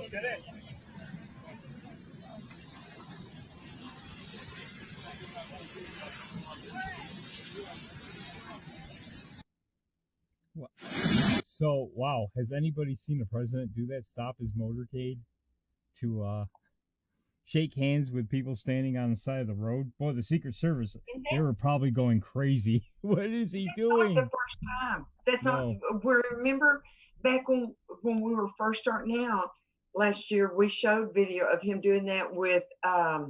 Get it. So, wow, has anybody seen a president do that? Stop his motorcade to shake hands with people standing on the side of the road. Boy, the Secret Service, they were probably going crazy. What is he doing? Not the first time. That's No. not. Remember back when we were first starting out last year, we showed video of him doing that with I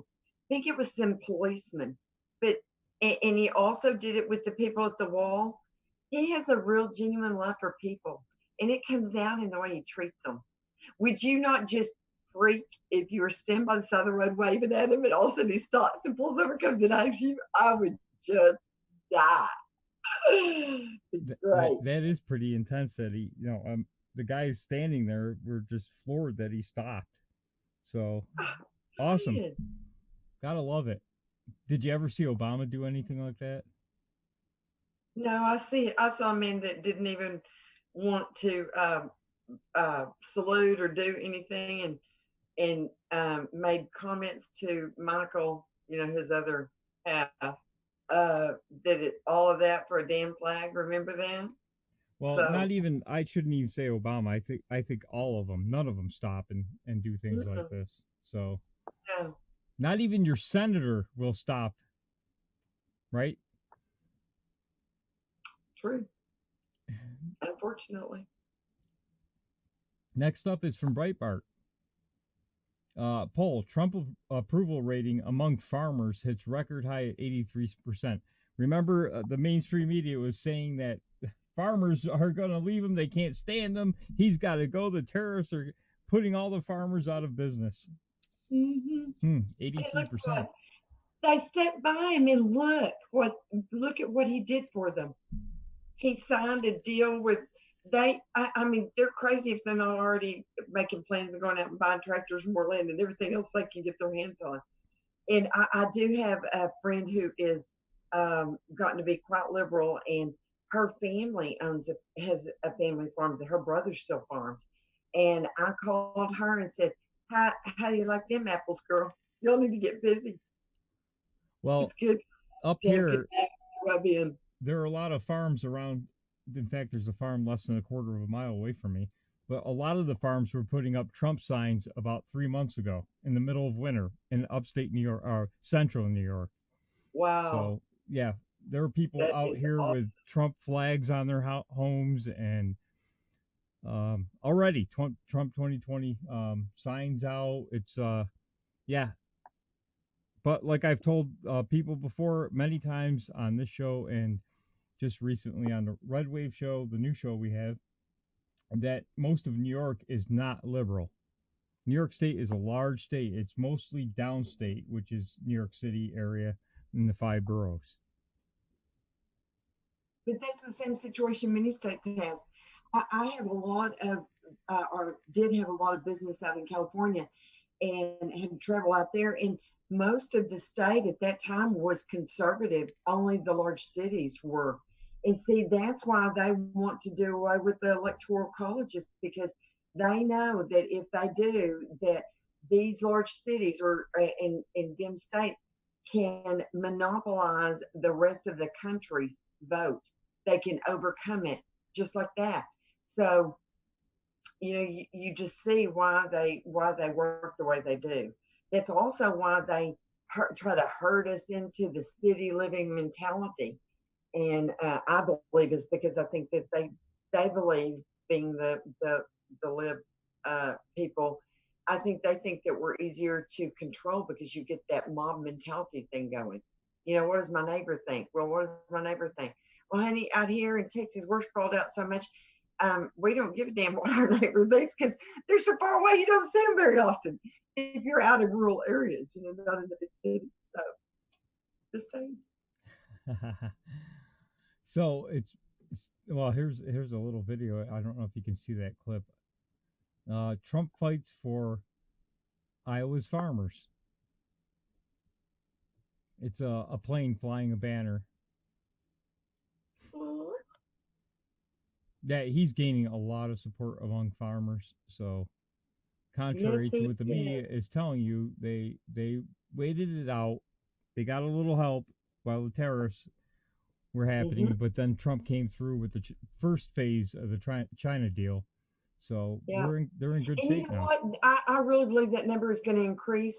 think it was some policemen, but and he also did it with the people at the wall. He has a real genuine love for people, and it comes out in the way he treats them. Would you not just freak if you were standing by the side of the road waving at him and all of a sudden he stops and pulls over, comes and hugs you? I would just die. Right. That is pretty intense that he, the guys standing there were just floored that he stopped. So awesome. Gotta love it. Did you ever see Obama do anything like that? No, I saw men that didn't even want to salute or do anything, and made comments to Michael, his other half, all of that for a damn flag. Remember that? Well, not even. I shouldn't even say Obama. I think all of them. None of them stop and do things like this. So, no. Not even your senator will stop. Right? True. Unfortunately. Next up is from Breitbart. Poll, Trump approval rating among farmers hits record high at 83%. Remember, the mainstream media was saying that farmers are going to leave him. They can't stand him. He's got to go. The terrorists are putting all the farmers out of business. 83%. They stepped by him and look at what he did for them. He signed a deal with they're crazy if they're not already making plans of going out and buying tractors, more land, and everything else they can get their hands on. And I do have a friend who is gotten to be quite liberal, and her family has a family farm that her brother still farms. And I called her and said, how do you like them apples, girl? Y'all need to get busy. Well, good. Up here, there are a lot of farms around. In fact, there's a farm less than a quarter of a mile away from me. But a lot of the farms were putting up Trump signs about 3 months ago in the middle of winter in upstate New York or central New York. Wow. So, yeah, there are people out here with Trump flags on their homes and already Trump 2020 signs out. It's, yeah. But like I've told people before many times on this show and just recently on the Red Wave show, the new show we have, that most of New York is not liberal. New York State is a large state. It's mostly downstate, which is New York City area and the 5 boroughs. But that's the same situation many states has. I have a lot of, or did have a lot of business out in California and had travel out there. And most of the state at that time was conservative. Only the large cities were. And see, that's why they want to do away with the electoral colleges, because they know that if they do, that these large cities or in dim states can monopolize the rest of the country's vote. They can overcome it just like that. So, you just see why they work the way they do. That's also why they try to herd us into the city living mentality. And I believe it's because I think that they believe, being the lib people, I think they think that we're easier to control because you get that mob mentality thing going. What does my neighbor think? Well, what does my neighbor think? Well, honey, out here in Texas, we're sprawled out so much, we don't give a damn what our neighbor thinks because they're so far away you don't see them very often. If you're out in rural areas, not in the big cities. So, the same. So it's well, here's a little video. I don't know if you can see that clip. Trump fights for Iowa's farmers. It's a plane flying a banner. Yeah, he's gaining a lot of support among farmers. So, contrary to what the media is telling you, they waited it out. They got a little help while the tariffs were happening, but then Trump came through with the first phase of the China deal. So they're in good shape now. What? I really believe that number is going to increase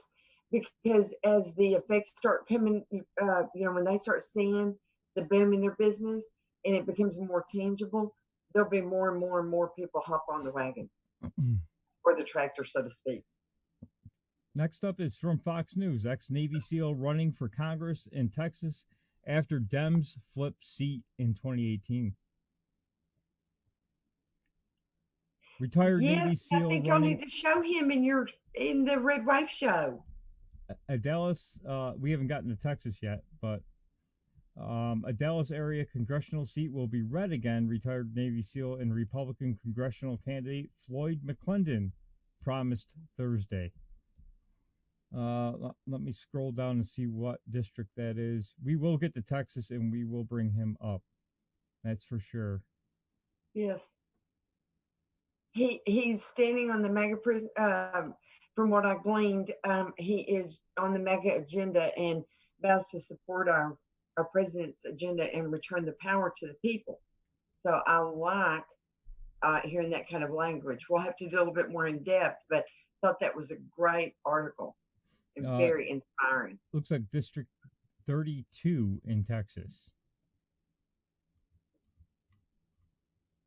because as the effects start coming, when they start seeing the boom in their business and it becomes more tangible, there'll be more and more and more people hop on the wagon or the tractor, so to speak. Next up is from Fox News. Ex-Navy SEAL running for Congress in Texas after Dems flip seat in 2018. Retired Navy SEAL I think running. you'll need to show him in the Red Wave show. A Dallas, we haven't gotten to Texas yet, but a Dallas area congressional seat will be red again. Retired Navy SEAL and Republican congressional candidate Floyd McClendon promised Thursday. Let me scroll down and see what district that is. We will get to Texas and we will bring him up. That's for sure. Yes. He's standing on the mega prison. From what I gleaned, he is on the mega agenda and vows to support our president's agenda and return the power to the people. So I like hearing that kind of language. We'll have to do a little bit more in depth, but thought that was a great article and very inspiring. Looks like District 32 in Texas.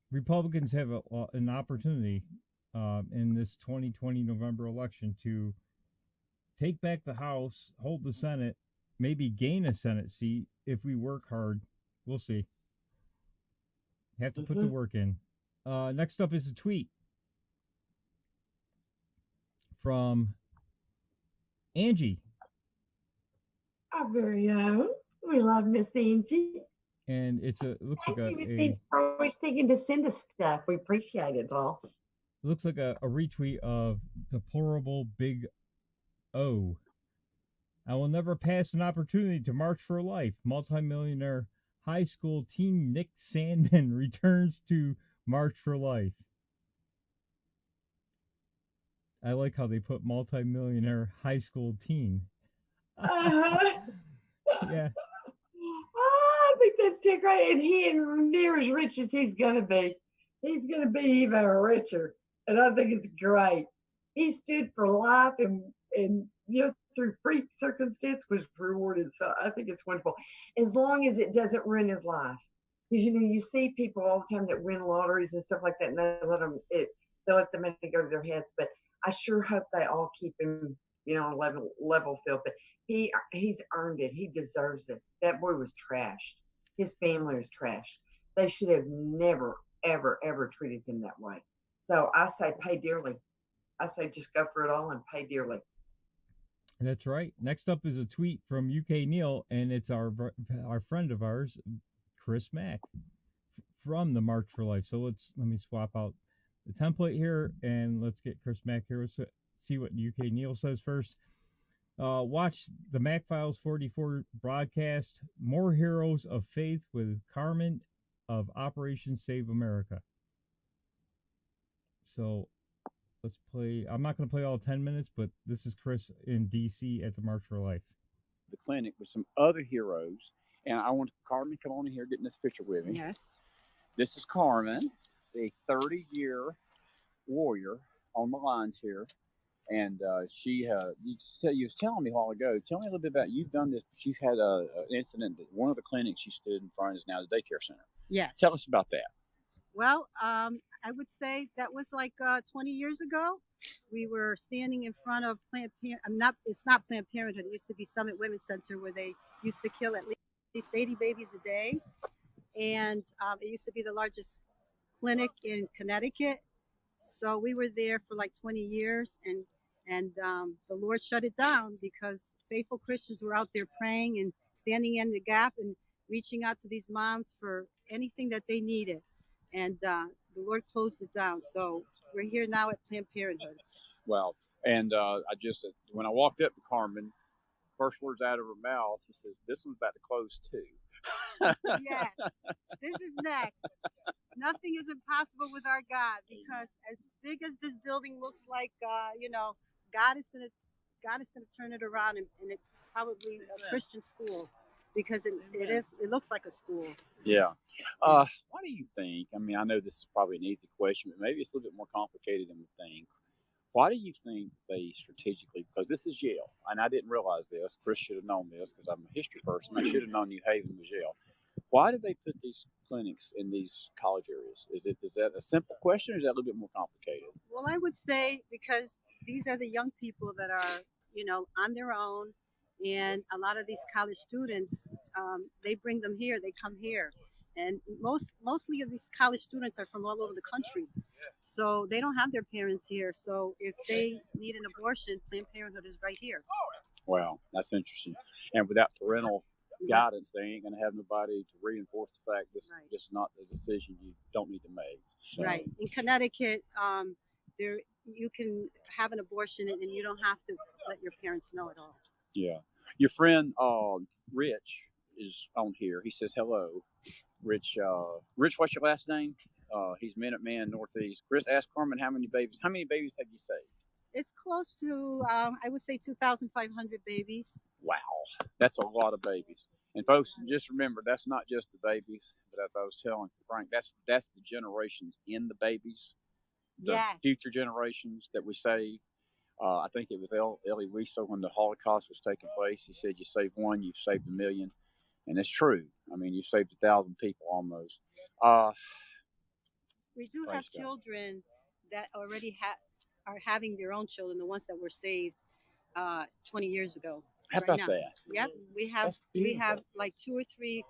Republicans have an opportunity in this 2020 November election to take back the House, hold the Senate, maybe gain a Senate seat if we work hard. We'll see. Have to put the work in. Next up is a tweet from Angie. Our very own. We love Miss Angie. And it looks like Thank for always thinking to send us stuff. We appreciate it all. It looks like a retweet of Deplorable Big O. I will never pass an opportunity to march for life. Multimillionaire high school teen Nick Sandman returns to March for Life. I like how they put multimillionaire high school teen. Yeah. I think that's too great. And he ain't near as rich as he's going to be. He's going to be even richer. And I think it's great. He stood for life and through freak circumstance was rewarded. So I think it's wonderful. As long as it doesn't ruin his life. Because, you see people all the time that win lotteries and stuff like that, and they let the money go to their heads. But I sure hope they all keep him, on level field. But he's earned it. He deserves it. That boy was trashed. His family was trashed. They should have never, ever, ever treated him that way. So I say pay dearly. I say just go for it all and pay dearly. That's right. Next up is a tweet from UK Neil, and it's our friend of ours, Chris Mack, from the March for Life. So let me swap out the template here, and let's get Chris Mack here. Let's see what UK Neil says first. Watch the Mac Files 44 broadcast, More Heroes of Faith with Carmen of Operation Save America. So let's play. I'm not going to play all 10 minutes, but this is Chris in D.C. at the March for Life. The clinic with some other heroes, and I want Carmen come on in here, get in this picture with me. Yes. This is Carmen, a 30-year warrior on the lines here. And she was telling me a while ago, tell me a little bit about, you've done this, she's had an incident that one of the clinics she stood in front is now the daycare center. Yes. Tell us about that. Well, I would say that was like 20 years ago. We were standing in front of Planned Parenthood. It's not Planned Parenthood. It used to be Summit Women's Center, where they used to kill at least 80 babies a day. And it used to be the largest clinic in Connecticut. So we were there for like 20 years, and the Lord shut it down because faithful Christians were out there praying and standing in the gap and reaching out to these moms for anything that they needed. And the Lord closed it down. So we're here now at Planned Parenthood. Well, and when I walked up to Carmen, first words out of her mouth, she says, "This one's about to close too." Yes, this is next. Nothing is impossible with our God, because as big as this building looks like, God is gonna turn it around, and it probably a Christian school, because it looks like a school. Yeah. What do you think? I mean, I know this is probably an easy question, but maybe it's a little bit more complicated than we think. Why do you think they strategically, because this is Yale, and I didn't realize this, Chris should have known this because I'm a history person. I should have known New Haven was Yale. Why do they put these clinics in these college areas? Is that a simple question, or is that a little bit more complicated? Well, I would say because these are the young people that are, on their own, and a lot of these college students, they bring them here. They come here, and mostly of these college students are from all over the country, so they don't have their parents here. So if they need an abortion, Planned Parenthood is right here. Wow, that's interesting. And without parental guidance, they ain't going to have nobody to reinforce the fact this is not the decision you don't need to make. So. Right. In Connecticut, there you can have an abortion and you don't have to let your parents know at all. Yeah. Your friend Rich is on here. He says hello. Rich, what's your last name? He's Minuteman Northeast. Chris, ask Carmen how many babies have you saved? It's close to, I would say 2,500 babies. Wow, that's a lot of babies. And folks, just remember, that's not just the babies, but as I was telling Frank, that's the generations in the babies, the future generations that we save. I think it was Elie Wiesel when the Holocaust was taking place. He said, "You save one, you've saved a million," and it's true. I mean, you saved 1,000 people almost. We do have children that already are having their own children, the ones that were saved 20 years ago. How about that? Yep, we have like 2 or 3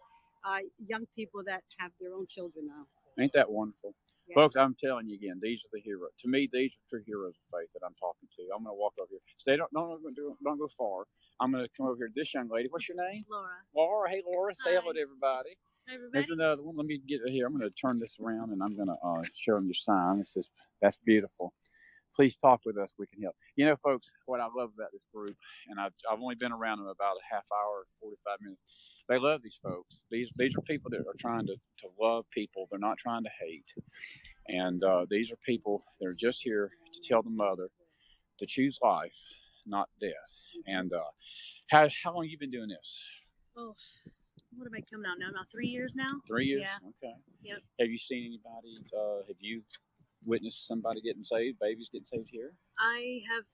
young people that have their own children now. Ain't that wonderful? Yes. Folks, I'm telling you again, these are the heroes. To me, these are true heroes of faith that I'm talking to. I'm going to walk over here. Don't go far. I'm going to come over here to this young lady. What's your name? Laura. Laura. Hey, Laura. Say hello to everybody. Hi, everybody. There's another one. Let me get here. I'm going to turn this around, and I'm going to show them your sign. That's beautiful. Please talk with us. We can help. You know, folks, what I love about this group, and I've only been around them about a half hour, 45 minutes. They love these folks. These are people that are trying to love people. They're not trying to hate. And these are people that are just here to tell the mother to choose life, not death. And how long have you been doing this? Oh, what am I coming out now? About 3 years now. 3 years? Yeah. Okay. Yep. Have you seen anybody, have you witnessed somebody getting saved, babies getting saved here? I have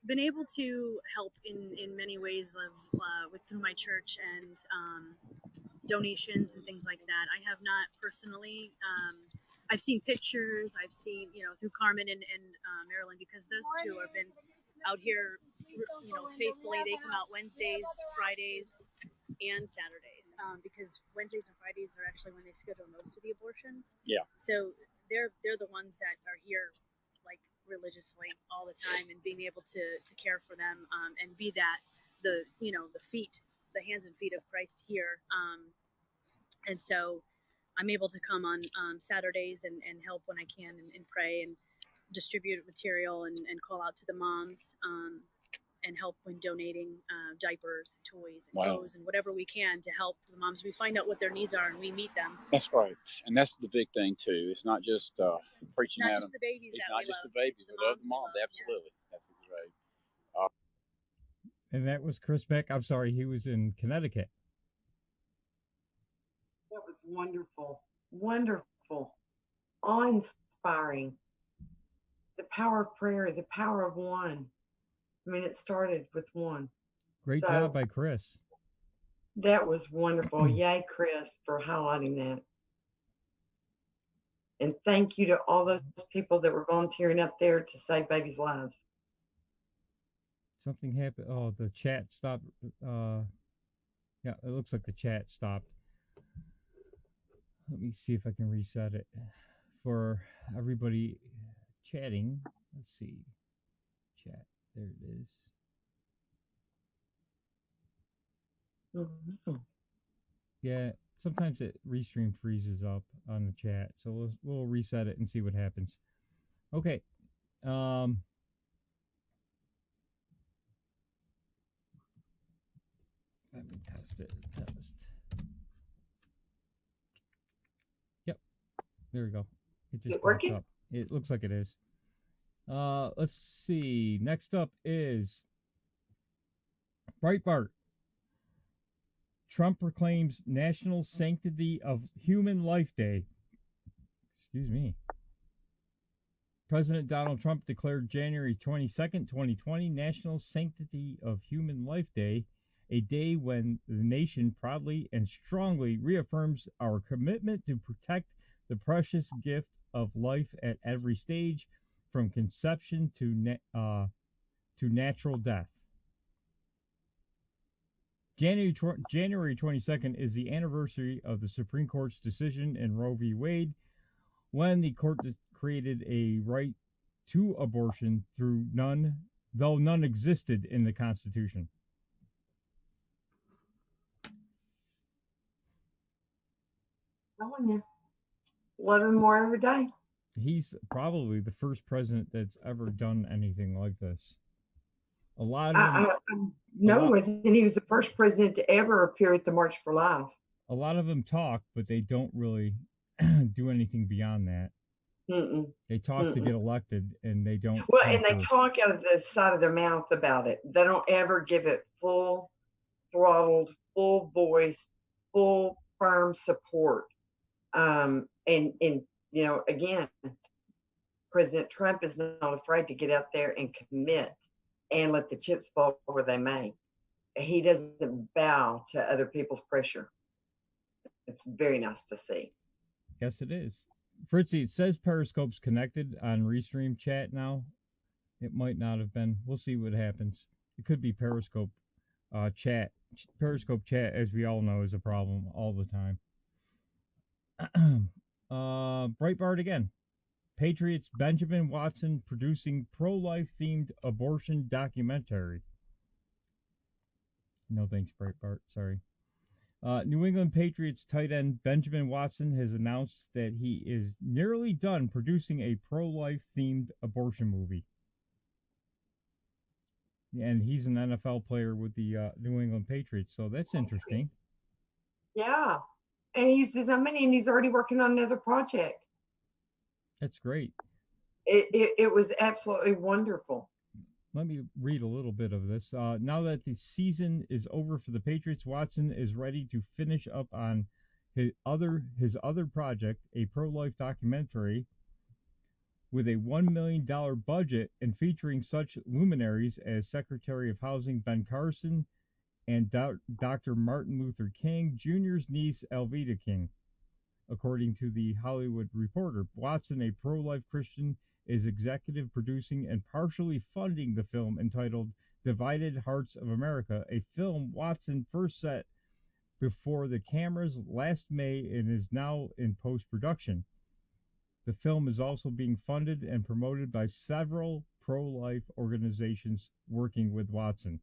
been able to help in many ways through my church and donations and things like that. I have not personally. I've seen pictures. I've seen through Carmen and Marilyn, because those two have been out here faithfully. They come out Wednesdays, Fridays, and Saturdays because Wednesdays and Fridays are actually when they schedule most of the abortions. Yeah. So they're the ones that are here like religiously all the time, and being able to care for them and be the hands and feet of Christ here. And so I'm able to come on Saturdays and help when I can and pray and distribute material and call out to the moms and help when donating diapers, toys, and clothes, and whatever we can to help the moms. We find out what their needs are and we meet them. That's right. And that's the big thing, too. It's not just preaching at them. It's not just the babies It's that not we just love. the babies. It's the We love the moms moms. Absolutely. Yeah. That's great. And that was Chris Beck. I'm sorry, he was in Connecticut. That was wonderful. Wonderful. Awe-inspiring. The power of prayer, the power of one. I mean, it started with one. Great job by Chris. That was wonderful. Yay, Chris, for highlighting that. And thank you to all those people that were volunteering up there to save babies' lives. Something happened. Oh, the chat stopped. Yeah, it looks like the chat stopped. Let me see if I can reset it for everybody chatting. Let's see. Chat. There it is. Mm-hmm. Yeah, sometimes it restream freezes up on the chat, so we'll reset it and see what happens. Okay. Let me test it. Test. Yep. There we go. It just popped up. It looks like it is. Let's see. Next up is Breitbart. Trump proclaims National Sanctity of Human Life Day. Excuse me. President Donald Trump declared January 22nd, 2020 National Sanctity of Human Life Day, a day when the nation proudly and strongly reaffirms our commitment to protect the precious gift of life at every stage, from conception to natural death. January 22nd is the anniversary of the Supreme Court's decision in Roe v. Wade, when the court created a right to abortion though none existed in the Constitution. Telling you, love him more every day. He's probably the first president that's ever done anything like this. A lot of them, and he was the first president to ever appear at the March for Life. A lot of them talk, but they don't really do anything beyond that. Mm-mm. They talk to Mm-mm. get elected, and they don't. Well, and they talk out of the side of their mouth about it. They don't ever give it full throttled, full voice, full firm support. And you know, again, President Trump is not afraid to get out there and commit and let the chips fall where they may. He doesn't bow to other people's pressure. It's very nice to see. Yes, it is. Fritzy, it says Periscope's connected on Restream chat now. It might not have been. We'll see what happens. It could be Periscope chat. Periscope chat, as we all know, is a problem all the time. Breitbart again. Patriots Benjamin Watson producing pro-life themed abortion documentary. No thanks, Breitbart. Sorry. New England Patriots tight end Benjamin Watson has announced that he is nearly done producing a pro-life themed abortion movie. And he's an NFL player with the New England Patriots, so that's interesting. Yeah. And he uses how many, and he's already working on another project. That's great. It was absolutely wonderful. Let me read a little bit of this. Now that the season is over for the Patriots, Watson is ready to finish up on his other project, a pro-life documentary with a $1 million budget and featuring such luminaries as Secretary of Housing Ben Carson and Dr. Martin Luther King Jr.'s niece Alveda King. According to the Hollywood Reporter, Watson, a pro-life Christian, is executive producing and partially funding the film entitled Divided Hearts of America, a film Watson first set before the cameras last May and is now in post-production. The film is also being funded and promoted by several pro-life organizations working with Watson.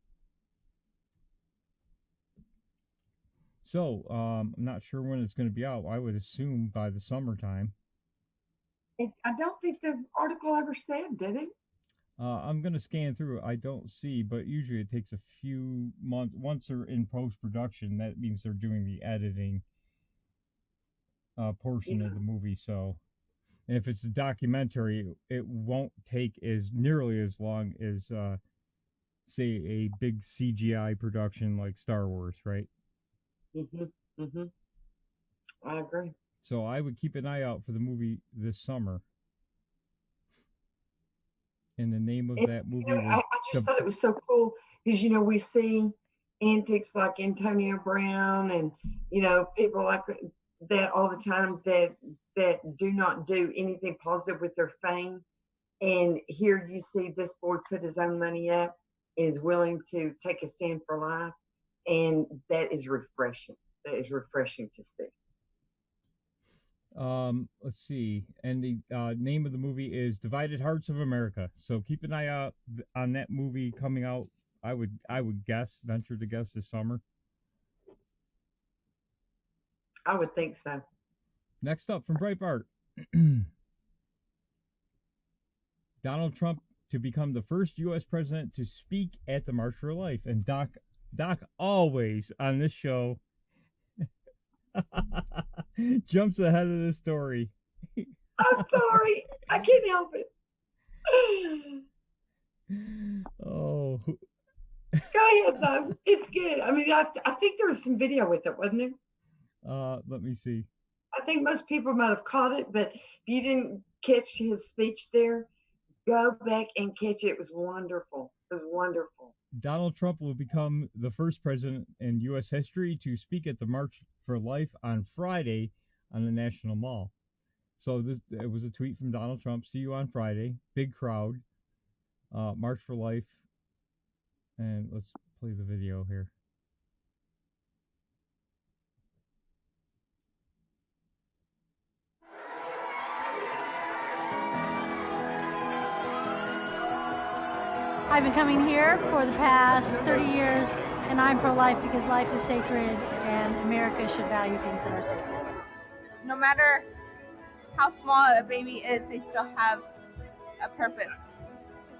So, I'm not sure when it's going to be out. I would assume by the summertime. I don't think the article ever said, did it? I'm going to scan through it. I don't see, but usually it takes a few months. Once they're in post-production, that means they're doing the editing portion of the movie. So, and if it's a documentary, it won't take nearly as long as, say, a big CGI production like Star Wars, right? I agree. So I would keep an eye out for the movie this summer. And the name of that movie was... I just thought it was so cool because, you know, we see antics like Antonio Brown and, you know, people like that all the time that do not do anything positive with their fame. And here you see this boy put his own money up, is willing to take a stand for life. And that is refreshing. That is refreshing to see. Let's see. And the name of the movie is Divided Hearts of America. So keep an eye out on that movie coming out. I would venture to guess this summer. I would think so. Next up from Breitbart. Donald Trump to become the first U.S. president to speak at the March for Life. And Doc always on this show jumps ahead of the story. I'm sorry. I can't help it. Oh. Go ahead, though. It's good. I mean, I think there was some video with it, wasn't there? Let me see. I think most people might have caught it, but if you didn't catch his speech there, Go back and catch it. It was wonderful. It was wonderful. Donald Trump will become the first president in U.S. history to speak at the March for Life on Friday on the National Mall. So it was a tweet from Donald Trump. See you on Friday. Big crowd. March for Life. And let's play the video here. I've been coming here for the past 30 years, and I'm pro-life because life is sacred, and America should value things that are sacred. No matter how small a baby is, they still have a purpose.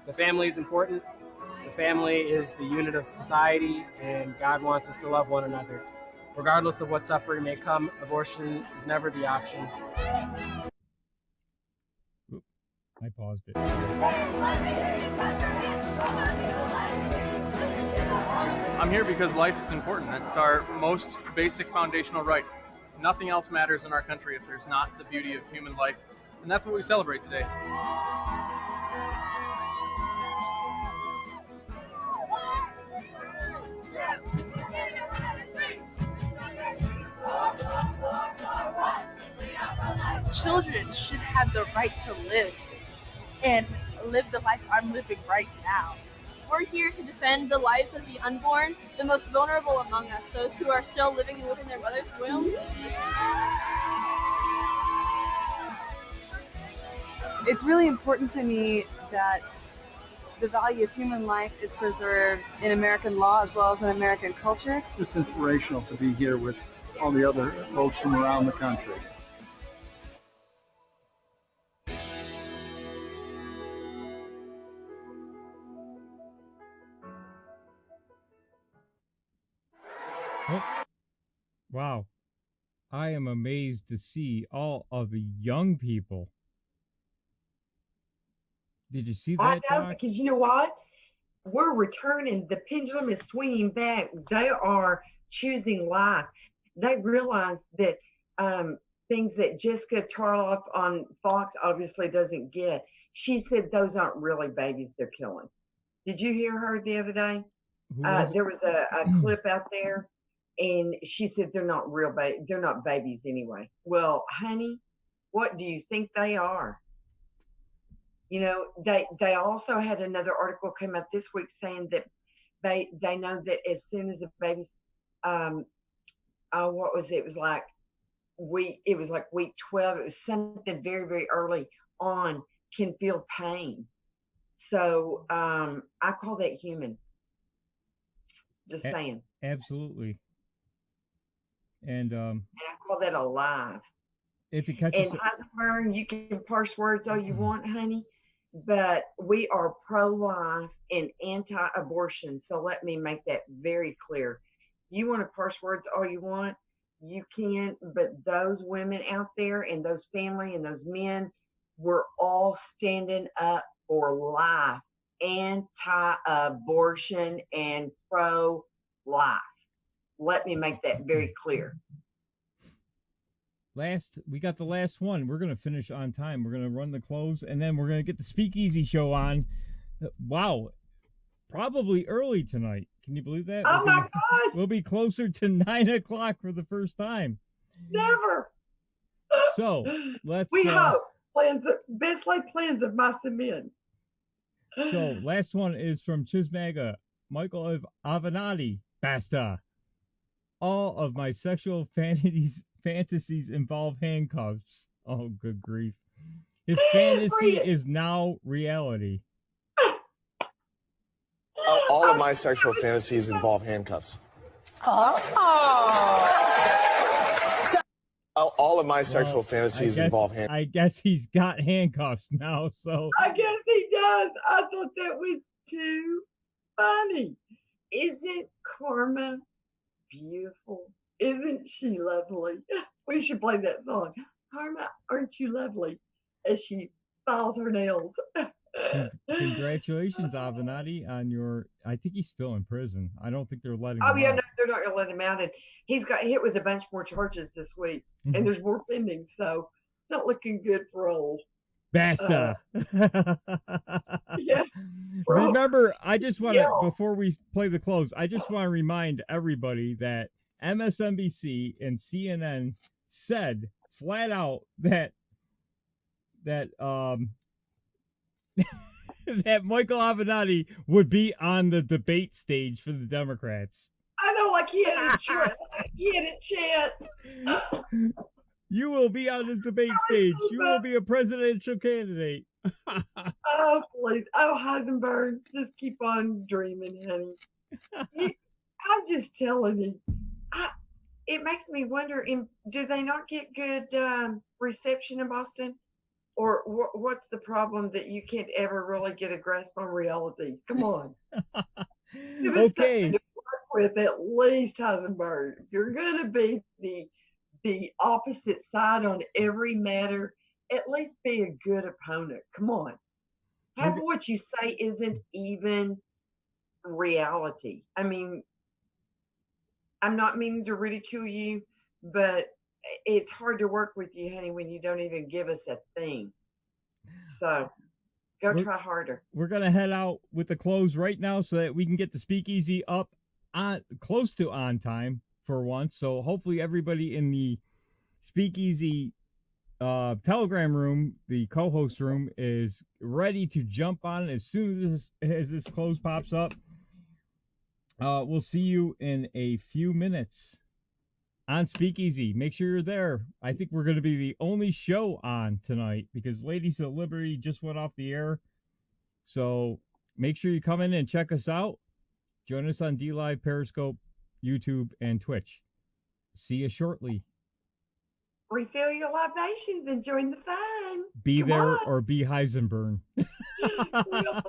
The family is important. The family is the unit of society, and God wants us to love one another. Regardless of what suffering may come, abortion is never the option. I paused it. I'm here because life is important. That's our most basic foundational right. Nothing else matters in our country if there's not the beauty of human life. And that's what we celebrate today. Children should have the right to live and live the life I'm living right now. We're here to defend the lives of the unborn, the most vulnerable among us, those who are still living within their mother's wombs. It's really important to me that the value of human life is preserved in American law as well as in American culture. It's just inspirational to be here with all the other folks from around the country. Oh, wow. I am amazed to see all of the young people. Did you see that? I know, Doc? because you know what? We're returning. The pendulum is swinging back. They are choosing life. They realize that things that Jessica Tarloff on Fox obviously doesn't get. She said those aren't really babies they're killing. Did you hear her the other day? There was a clip out there, and she said they're not real they're not babies anyway. Well, honey, what do you think they are? You know, they also had another article come out this week saying that they know that as soon as the baby's what was it? It was like week 12. It was something very, very early on, can feel pain. So I call that human. Just saying. Absolutely. And I call that alive. If you catch And Heisenberg, you can parse words all you want, honey, but we are pro-life and anti-abortion. So let me make that very clear. You want to parse words all you want, you can, but those women out there and those family and those men, we're all standing up for life, anti-abortion and pro-life. Let me make that very clear. We got the last one. We're going to finish on time. We're going to run the close, and then we're going to get the Speakeasy show on. Wow. Probably early tonight. Can you believe that? Oh, my gosh. We'll be closer to 9 o'clock for the first time. Never. So, let's... We hope. Best laid plans of mice and men. So, last one is from Chismaga. Michael Avenatti. Basta. All of my sexual fantasies involve handcuffs. Oh, good grief. His fantasy is now reality. All of my sexual fantasies involve handcuffs. Oh. All of my sexual fantasies involve handcuffs. I guess he's got handcuffs now, so. I guess he does. I thought that was too funny. Isn't Karma beautiful? Isn't she lovely? We should play that song. Karma, aren't you lovely? As she files her nails. Congratulations, Avenatti, on your... I think he's still in prison. I don't think they're letting Oh, him yeah, out. no, they're not going to let him out. And he's got hit with a bunch more charges this week. And there's more pending. So it's not looking good for old Basta. Yeah. Remember, I just want to, Yeah. before we play the close, I just want to remind everybody that MSNBC and CNN said flat out that that Michael Avenatti would be on the debate stage for the Democrats. I know, like he had a chance. You will be on the debate stage. You will be a presidential candidate. Oh, please. Oh, Heisenberg, just keep on dreaming, honey. I'm just telling you. It makes me wonder, do they not get good reception in Boston? Or what's the problem that you can't ever really get a grasp on reality? Come on. Okay. To work with at least Heisenberg. If you're going to be the opposite side on every matter, at least be a good opponent. Come on. Have what you say isn't even reality. I mean, I'm not meaning to ridicule you, but it's hard to work with you, honey, when you don't even give us a thing. So try harder. We're going to head out with the close right now so that we can get the speakeasy up on close to on time for once. So hopefully everybody in the speakeasy Telegram room, the co-host room, is ready to jump on as soon as this close pops up. We'll see you in a few minutes on Speakeasy. Make sure you're there. I think we're going to be the only show on tonight because Ladies of Liberty just went off the air. So make sure you come in and check us out. Join us on DLive, Periscope, YouTube, and Twitch. See you shortly. Refill your libations and join the fun. Be Come there on. or be Heisenberg. Real